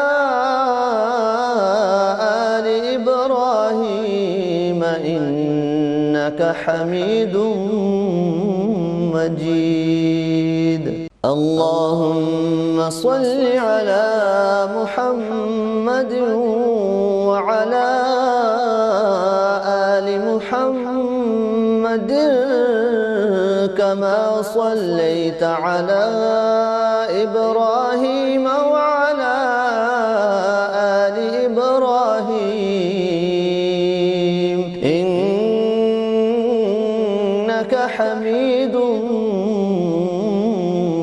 آل إبراهيم إنك حميد مجيد. اللهم صل على محمد وعلى آل محمد كما صليت على إبراهيم وعلى آل إبراهيم إنك حميد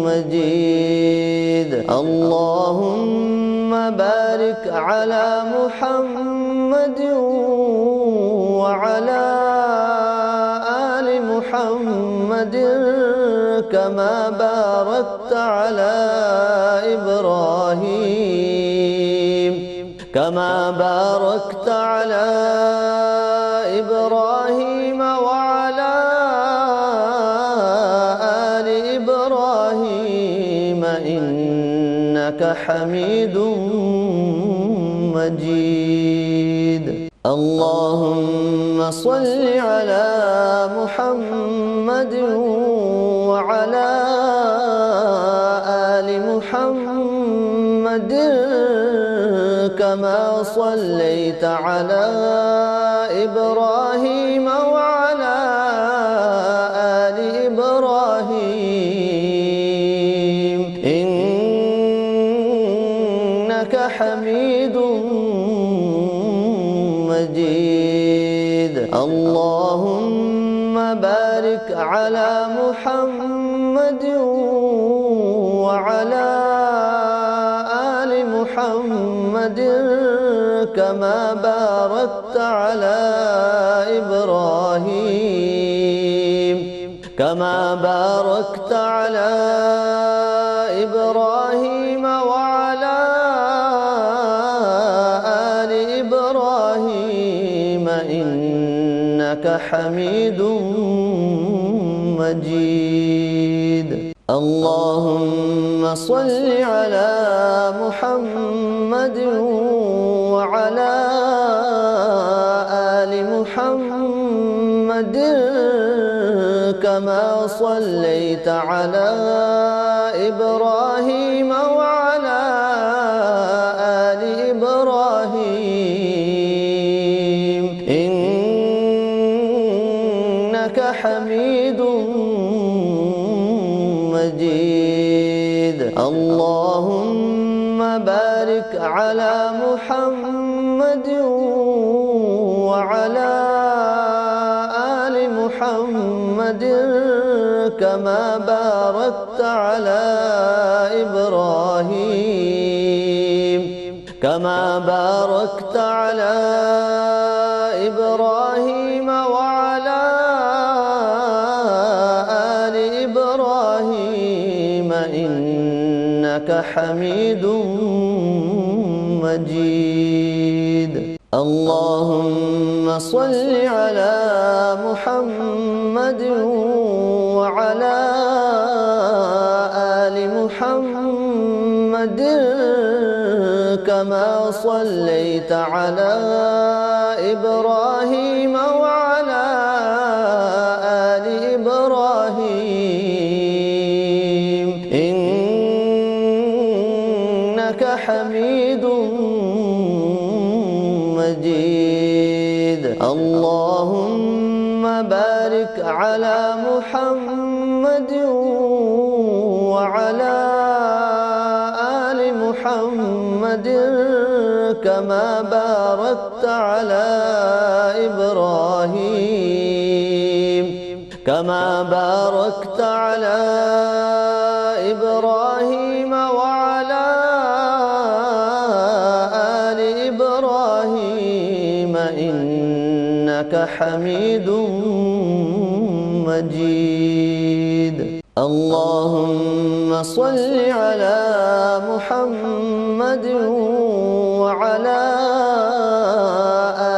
مجيد. اللهم بارك على محمد وعلى آل محمد كما باركت على إبراهيم وعلى آل إبراهيم إنك حميد مجيد. اللهم صل على محمد وعلى آل محمد كما صليت على إبراهيم وعلى آل إبراهيم إنك حميد مجيد. اللهم بارك على محمد وعلى آل محمد كما باركت على إبراهيم وعلى آل إبراهيم إنك حميد مجيد. اللهم صل على محمد وعلى آل محمد كما صليت على إبراهيم وعلى آل إبراهيم إنك إنك حميد مجيد. اللهم بارك على محمد وعلى آل محمد كما باركت على إبراهيم وعلى آل إبراهيم إنك حميد مجيد. اللهم صل على محمد وعلى آل محمد كما صليت على إبراهيم وعلى آل إبراهيم إنك حميد مجيد. اللهم بارك على محمد وعلى آل محمد كما باركت على إبراهيم وعلى آل إبراهيم إنك حميد مجيد. اللهم صل على محمد وعلى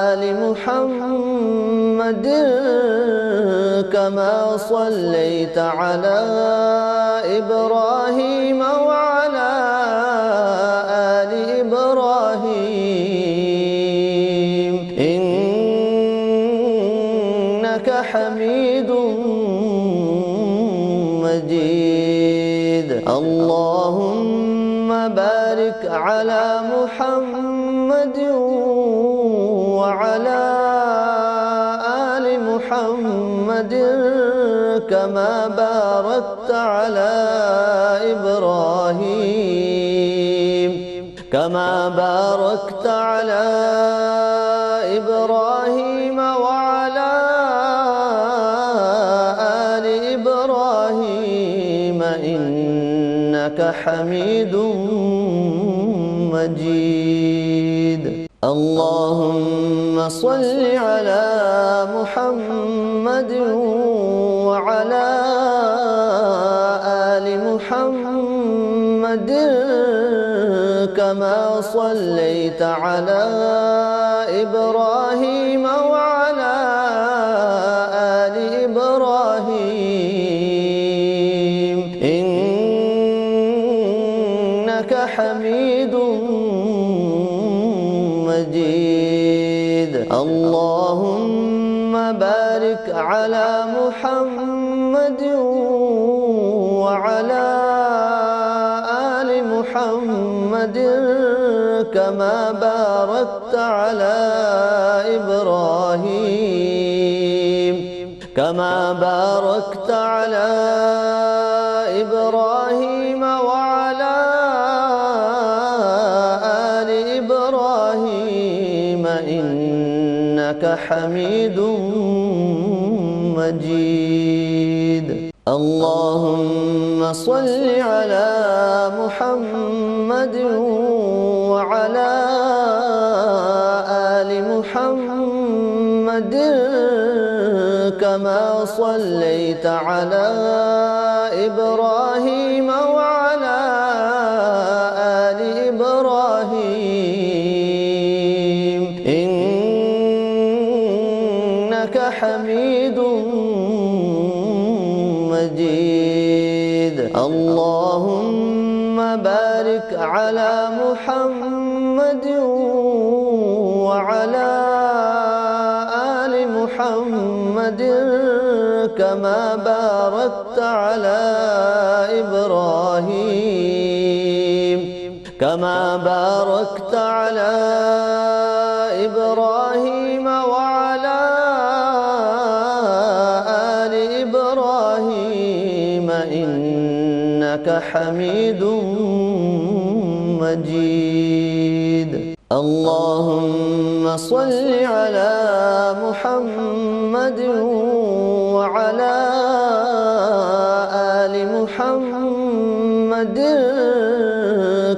آل محمد كما صليت على إبراهيم وعلى آل إبراهيم إنك حميد مجيد. اللهم بارك على محمد وعلى آل محمد كما باركت على إبراهيم وعلى آل إبراهيم إنك حميد مجيد. اللهم صل على محمد وعلى آل محمد كما صليت على إبراهيم وعلى آل إبراهيم إنك حميد مجيد. اللهم بارك على محمد وعلى آل محمد كما باركت على إبراهيم وعلى آل إبراهيم إنك حميد مجيد. اللهم صل على محمد وعلى آل محمد كما صليت على إبراهيم وعلى آل إبراهيم إنك حميد مجيد. اللهم بارك على محمد وعلى آل محمد كما باركت على إبراهيم وعلى حميد مجيد. اللهم صل على محمد وعلى آل محمد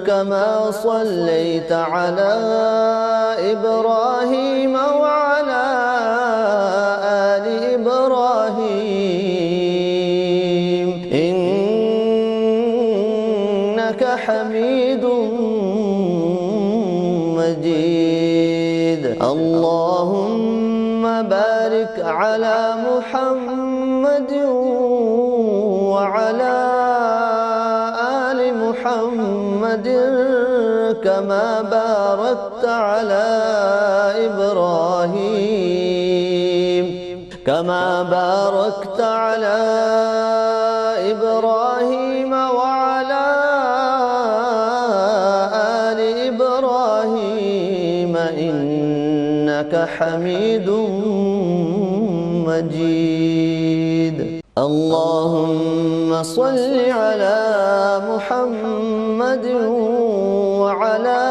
كما صليت على إبراهيم وعلى آل إبراهيم إنك حميد مجيد. اللهم بارك على محمد وعلى آل محمد كما باركت على إبراهيم وعلى آل إبراهيم إنك حميد مجيد. اللهم صل على محمد وعلى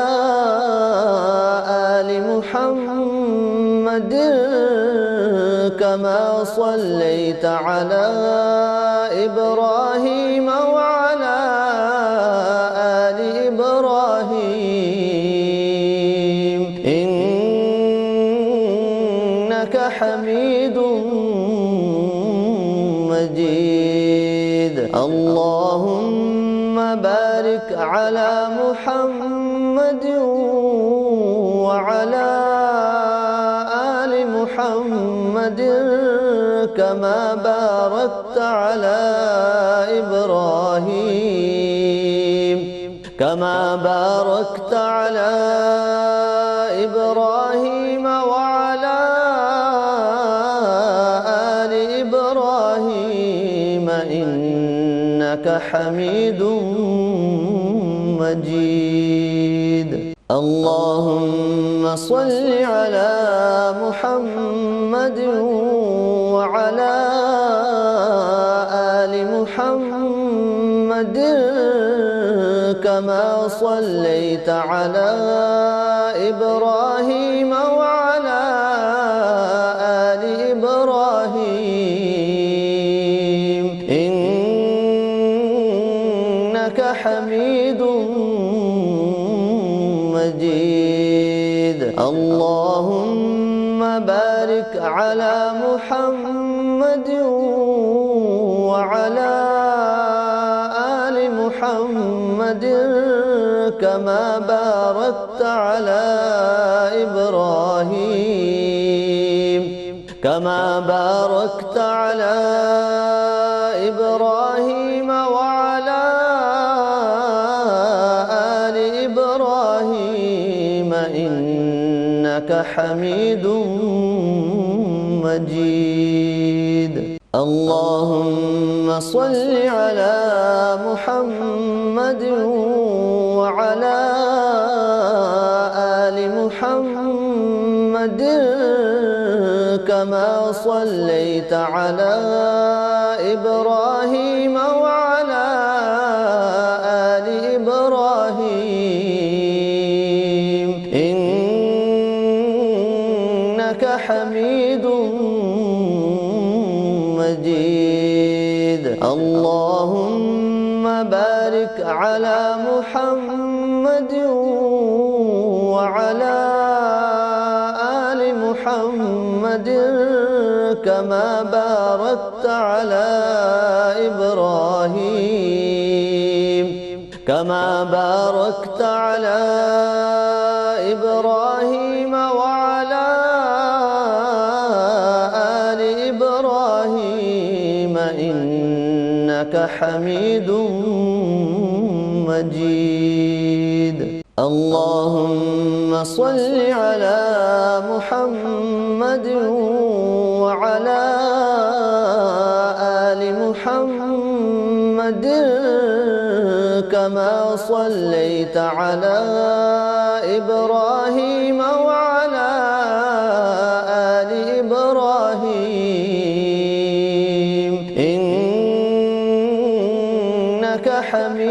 آل محمد كما صليت على إبراهيم وعلى آل إبراهيم إنك حميد مجيد. اللهم بارك على محمد وعلى آل محمد كما باركت على إبراهيم وعلى آل إبراهيم إنك حميد مجيد. اللهم صل على محمد وعلى آل محمد كما صليت على إبراهيم وعلى آل إبراهيم إنك حميد مجيد. اللهم بارك على محمد وعلى آل محمد كما باركت على إبراهيم وعلى آل إبراهيم إنك حميد مجيد. اللهم صل على محمد وعلى آل محمد كما صليت على إبراهيم وعلى آل إبراهيم إنك حميد مجيد. اللهم بارك على محمد وعلى آل محمد كما باركت على إبراهيم وعلى آل إبراهيم إنك حميد مجيد. اللهم صل على محمد وعلى آل محمد كما صليت على إبراهيم وعلى آل إبراهيم إنك حميد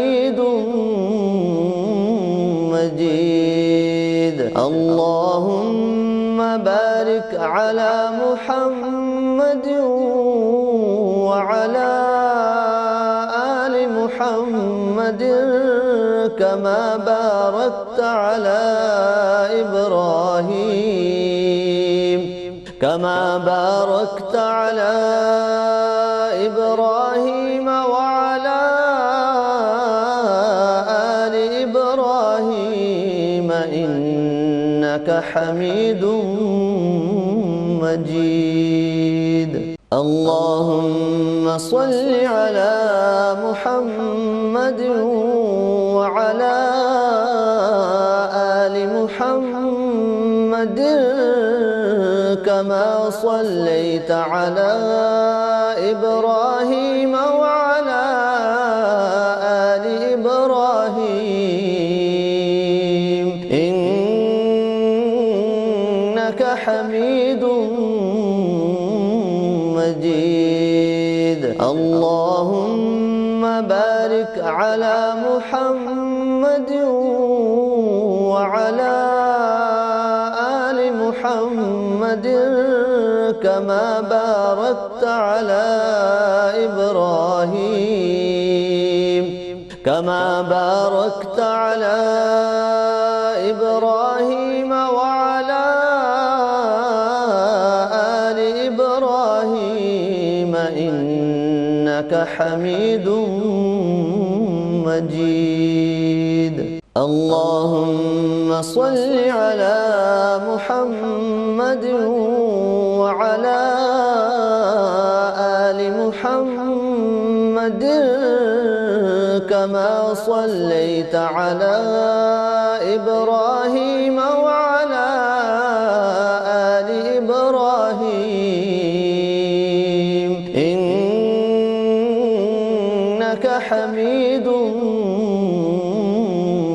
اللهم بارك على محمد وعلى آل محمد كما باركت على إبراهيم وعلى آل إبراهيم إنك حميد مجيد. اللهم صل على محمد وعلى آل محمد كما صليت على إبراهيم وعلى آل إبراهيم إنك حميد مجيد. اللهم بارك على محمد وعلى آل محمد كما باركت على إبراهيم وعلى آل إبراهيم إنك حميد مجيد. اللهم صل على محمد وعلى آل محمد كما صليت على إبراهيم وعلى آل إبراهيم إنك حميد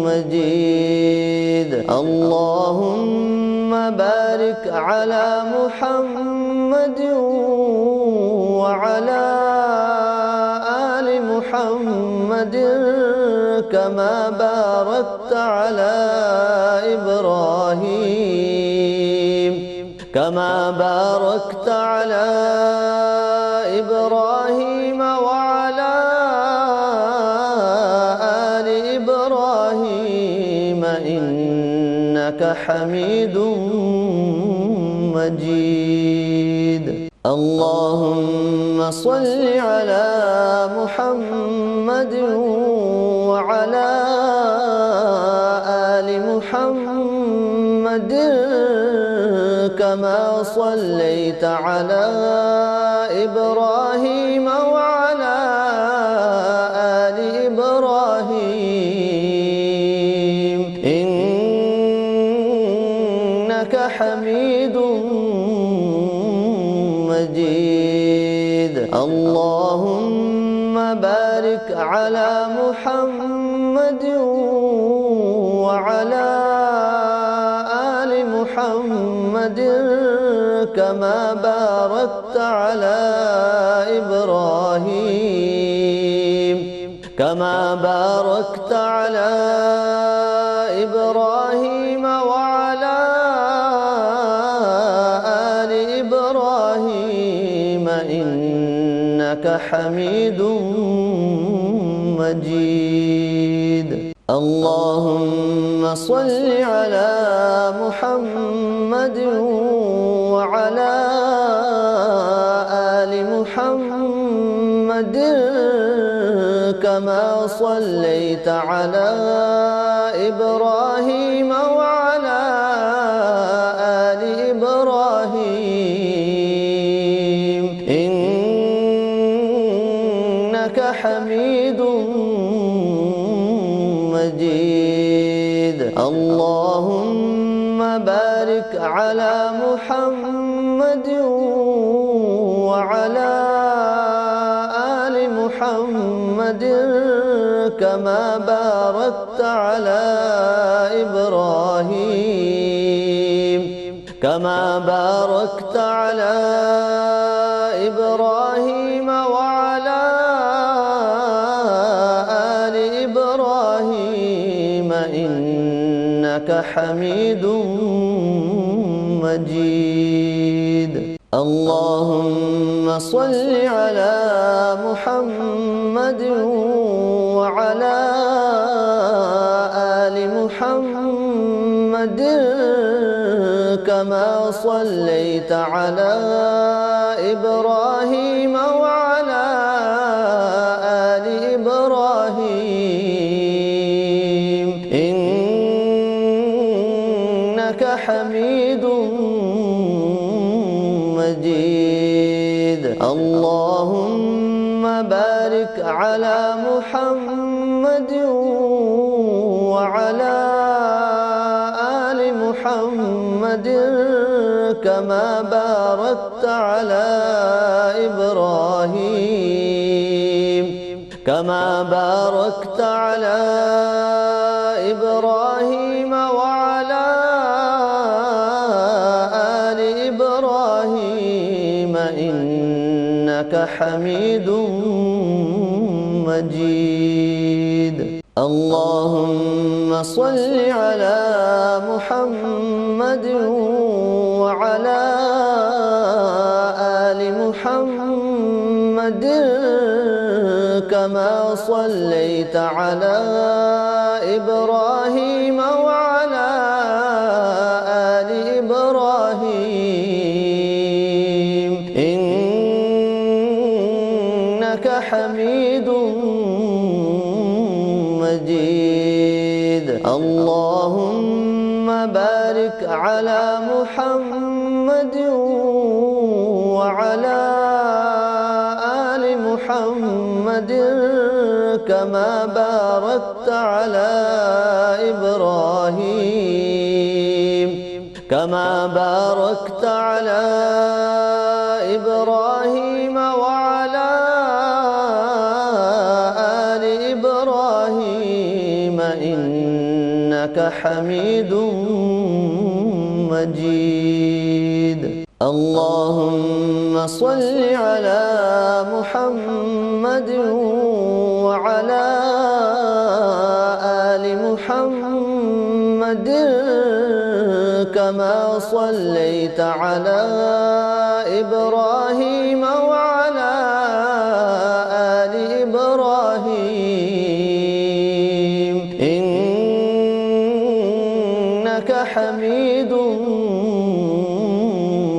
مجيد. اللهم بارك على محمد وعلى آل محمد كما باركت على إبراهيم وعلى آل إبراهيم إنك حميد مجيد. اللهم صل على محمد وعلى آل محمد كما صليت على إبراهيم وعلى آل إبراهيم إنك حميد مجيد. اللهم بارك على محمد وعلى آل محمد كما باركت على إبراهيم وعلى آل إبراهيم إنك حميد مجيد. اللهم صل على محمد وعلى آل محمد كما صليت على إبراهيم وعلى آل إبراهيم إنك حميد مجيد. اللهم بارك على محمد وعلى آل محمد كما باركت على إبراهيم وعلى آل إبراهيم إنك حميد مجيد. اللهم صل على محمد وعلى آل محمد كما صليت على إبراهيم وعلى آل إبراهيم إنك حميد مجيد. اللهم بارك على محمد وعلى آل محمد كما باركت على إبراهيم وعلى آل إبراهيم إنك حميد مجيد. اللهم صل على محمد وعلى آل محمد كما صليت على إبراهيم وعلى آل إبراهيم إنك حميد مجيد. اللهم بارك على محمد وعلى آل محمد كما باركت على إبراهيم وعلى آل إبراهيم إنك حميد مجيد. اللهم صل على محمد وعلى آل محمد كما صليت على إبراهيم وعلى آل إبراهيم إنك حميد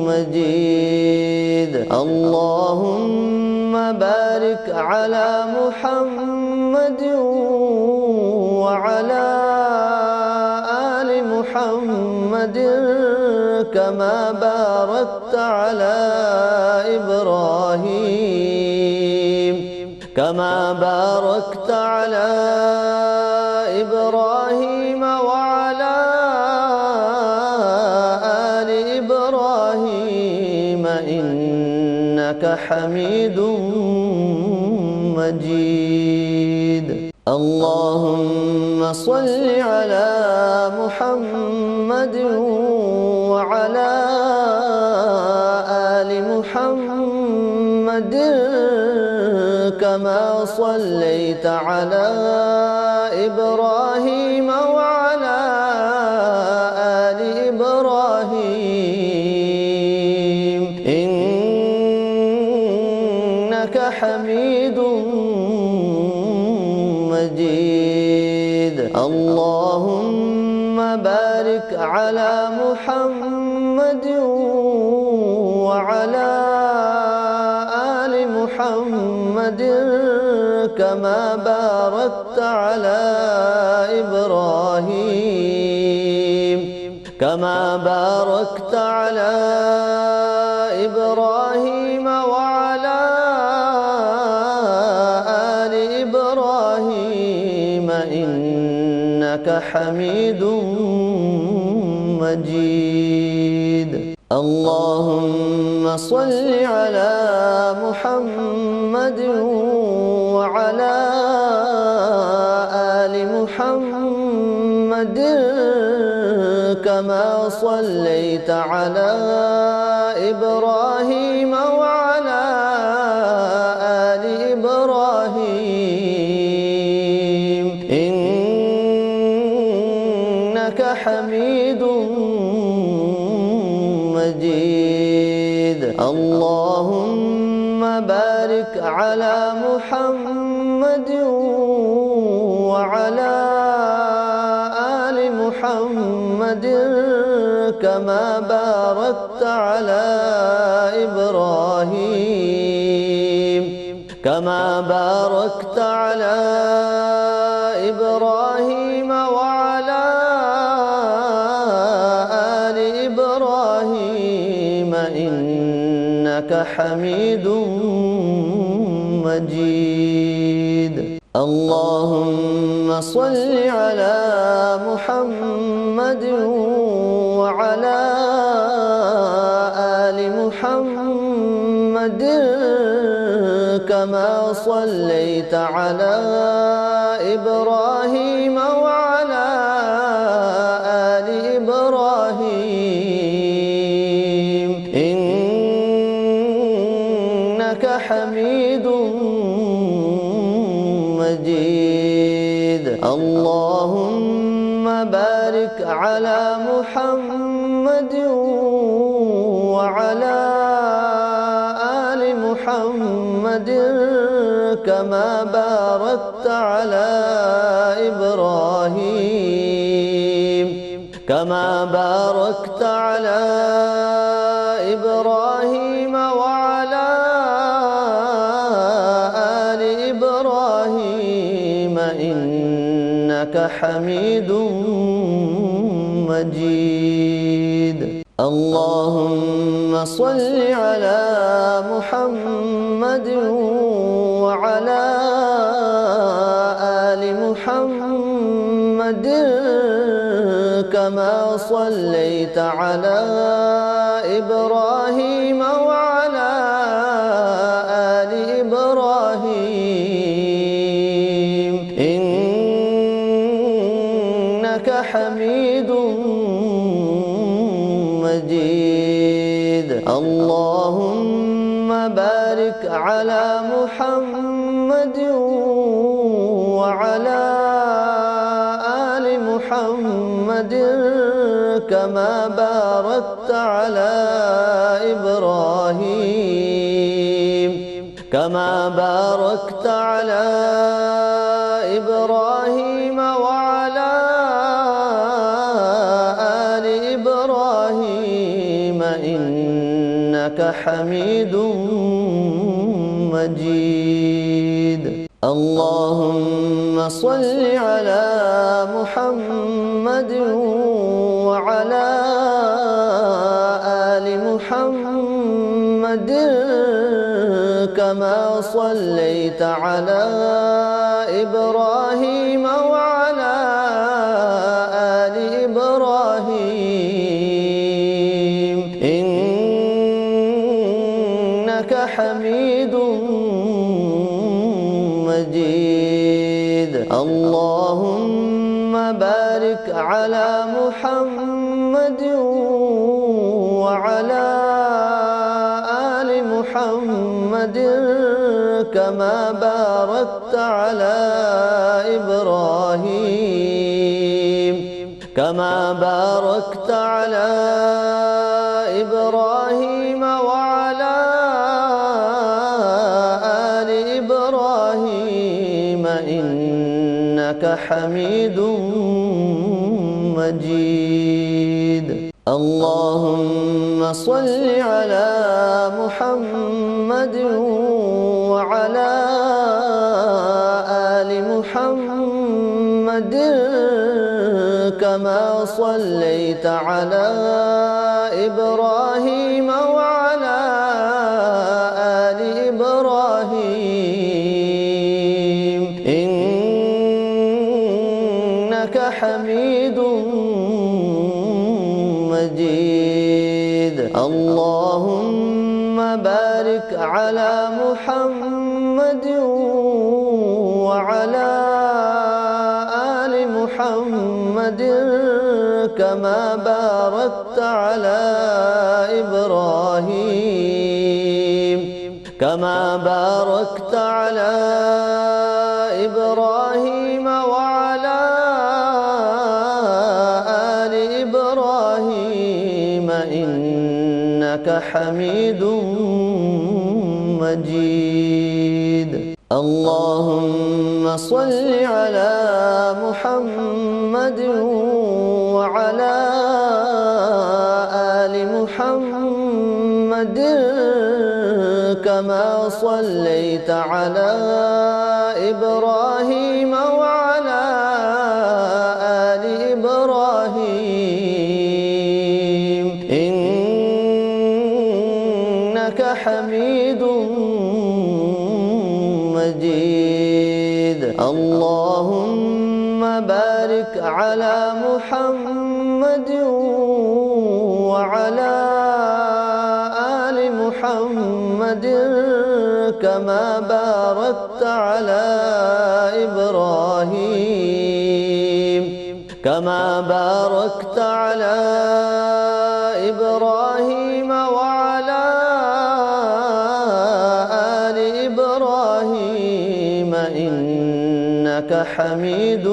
مجيد. اللهم بارك على محمد وعلى آل محمد كما باركت على إبراهيم وعلى آل إبراهيم إنك حميد مجيد. اللهم صل على محمد وعلى آل محمد كما صليت على إبراهيم وعلى آل إبراهيم إنك حميد مجيد. اللهم بارك على محمد وعلى آل محمد كما باركت على إبراهيم وعلى آل إبراهيم إنك حميد مجيد. اللهم صل على محمد وعلى آل محمد كما صليت على إبراهيم وعلى آل إبراهيم إنك حميد مجيد اللهم بارك على محمد وعلى آل محمد كما باركت على إبراهيم وعلى آل إبراهيم إنك حميد مجيد اللهم صل على محمد وعلى آل محمد كما صليت على إبراهيم وعلى آل إبراهيم إنك حميد مجيد اللهم بارك على محمد وعلى آل محمد كما باركت على إبراهيم وعلى آل إبراهيم إنك حميد مجيد اللهم صل على محمد وعلى آل محمد كما صليت على إبراهيم وعلى آل إبراهيم إنك حميد مجيد اللهم بارك على محمد وعلى آل محمد كما باركت على إبراهيم وعلى آل إبراهيم إنك حميد مجيد اللهم صل على محمد وعلى آل محمد كما صليت على إبراهيم وعلى آل إبراهيم إنك حميد مجيد اللهم بارك على محمد وعلى آل محمد كما باركت على إبراهيم وعلى آل إبراهيم إنك حميد مجيد اللهم صل على محمد وعلى آل محمد كما صليت على إبراهيم وعلى آل إبراهيم إنك حميد مجيد اللهم بارك على محمد وعلى آل محمد كما باركت على إبراهيم وعلى آل إبراهيم إبراهيم إنك حميد مجيد. اللهم صل على محمد وعلى آل محمد كما صليت على إبراهيم وعلى آل إبراهيم إنك حميد مجيد. اللهم بارك على محمد وعلى آل محمد كما باركت على إبراهيم وعلى آل إبراهيم إنك حميد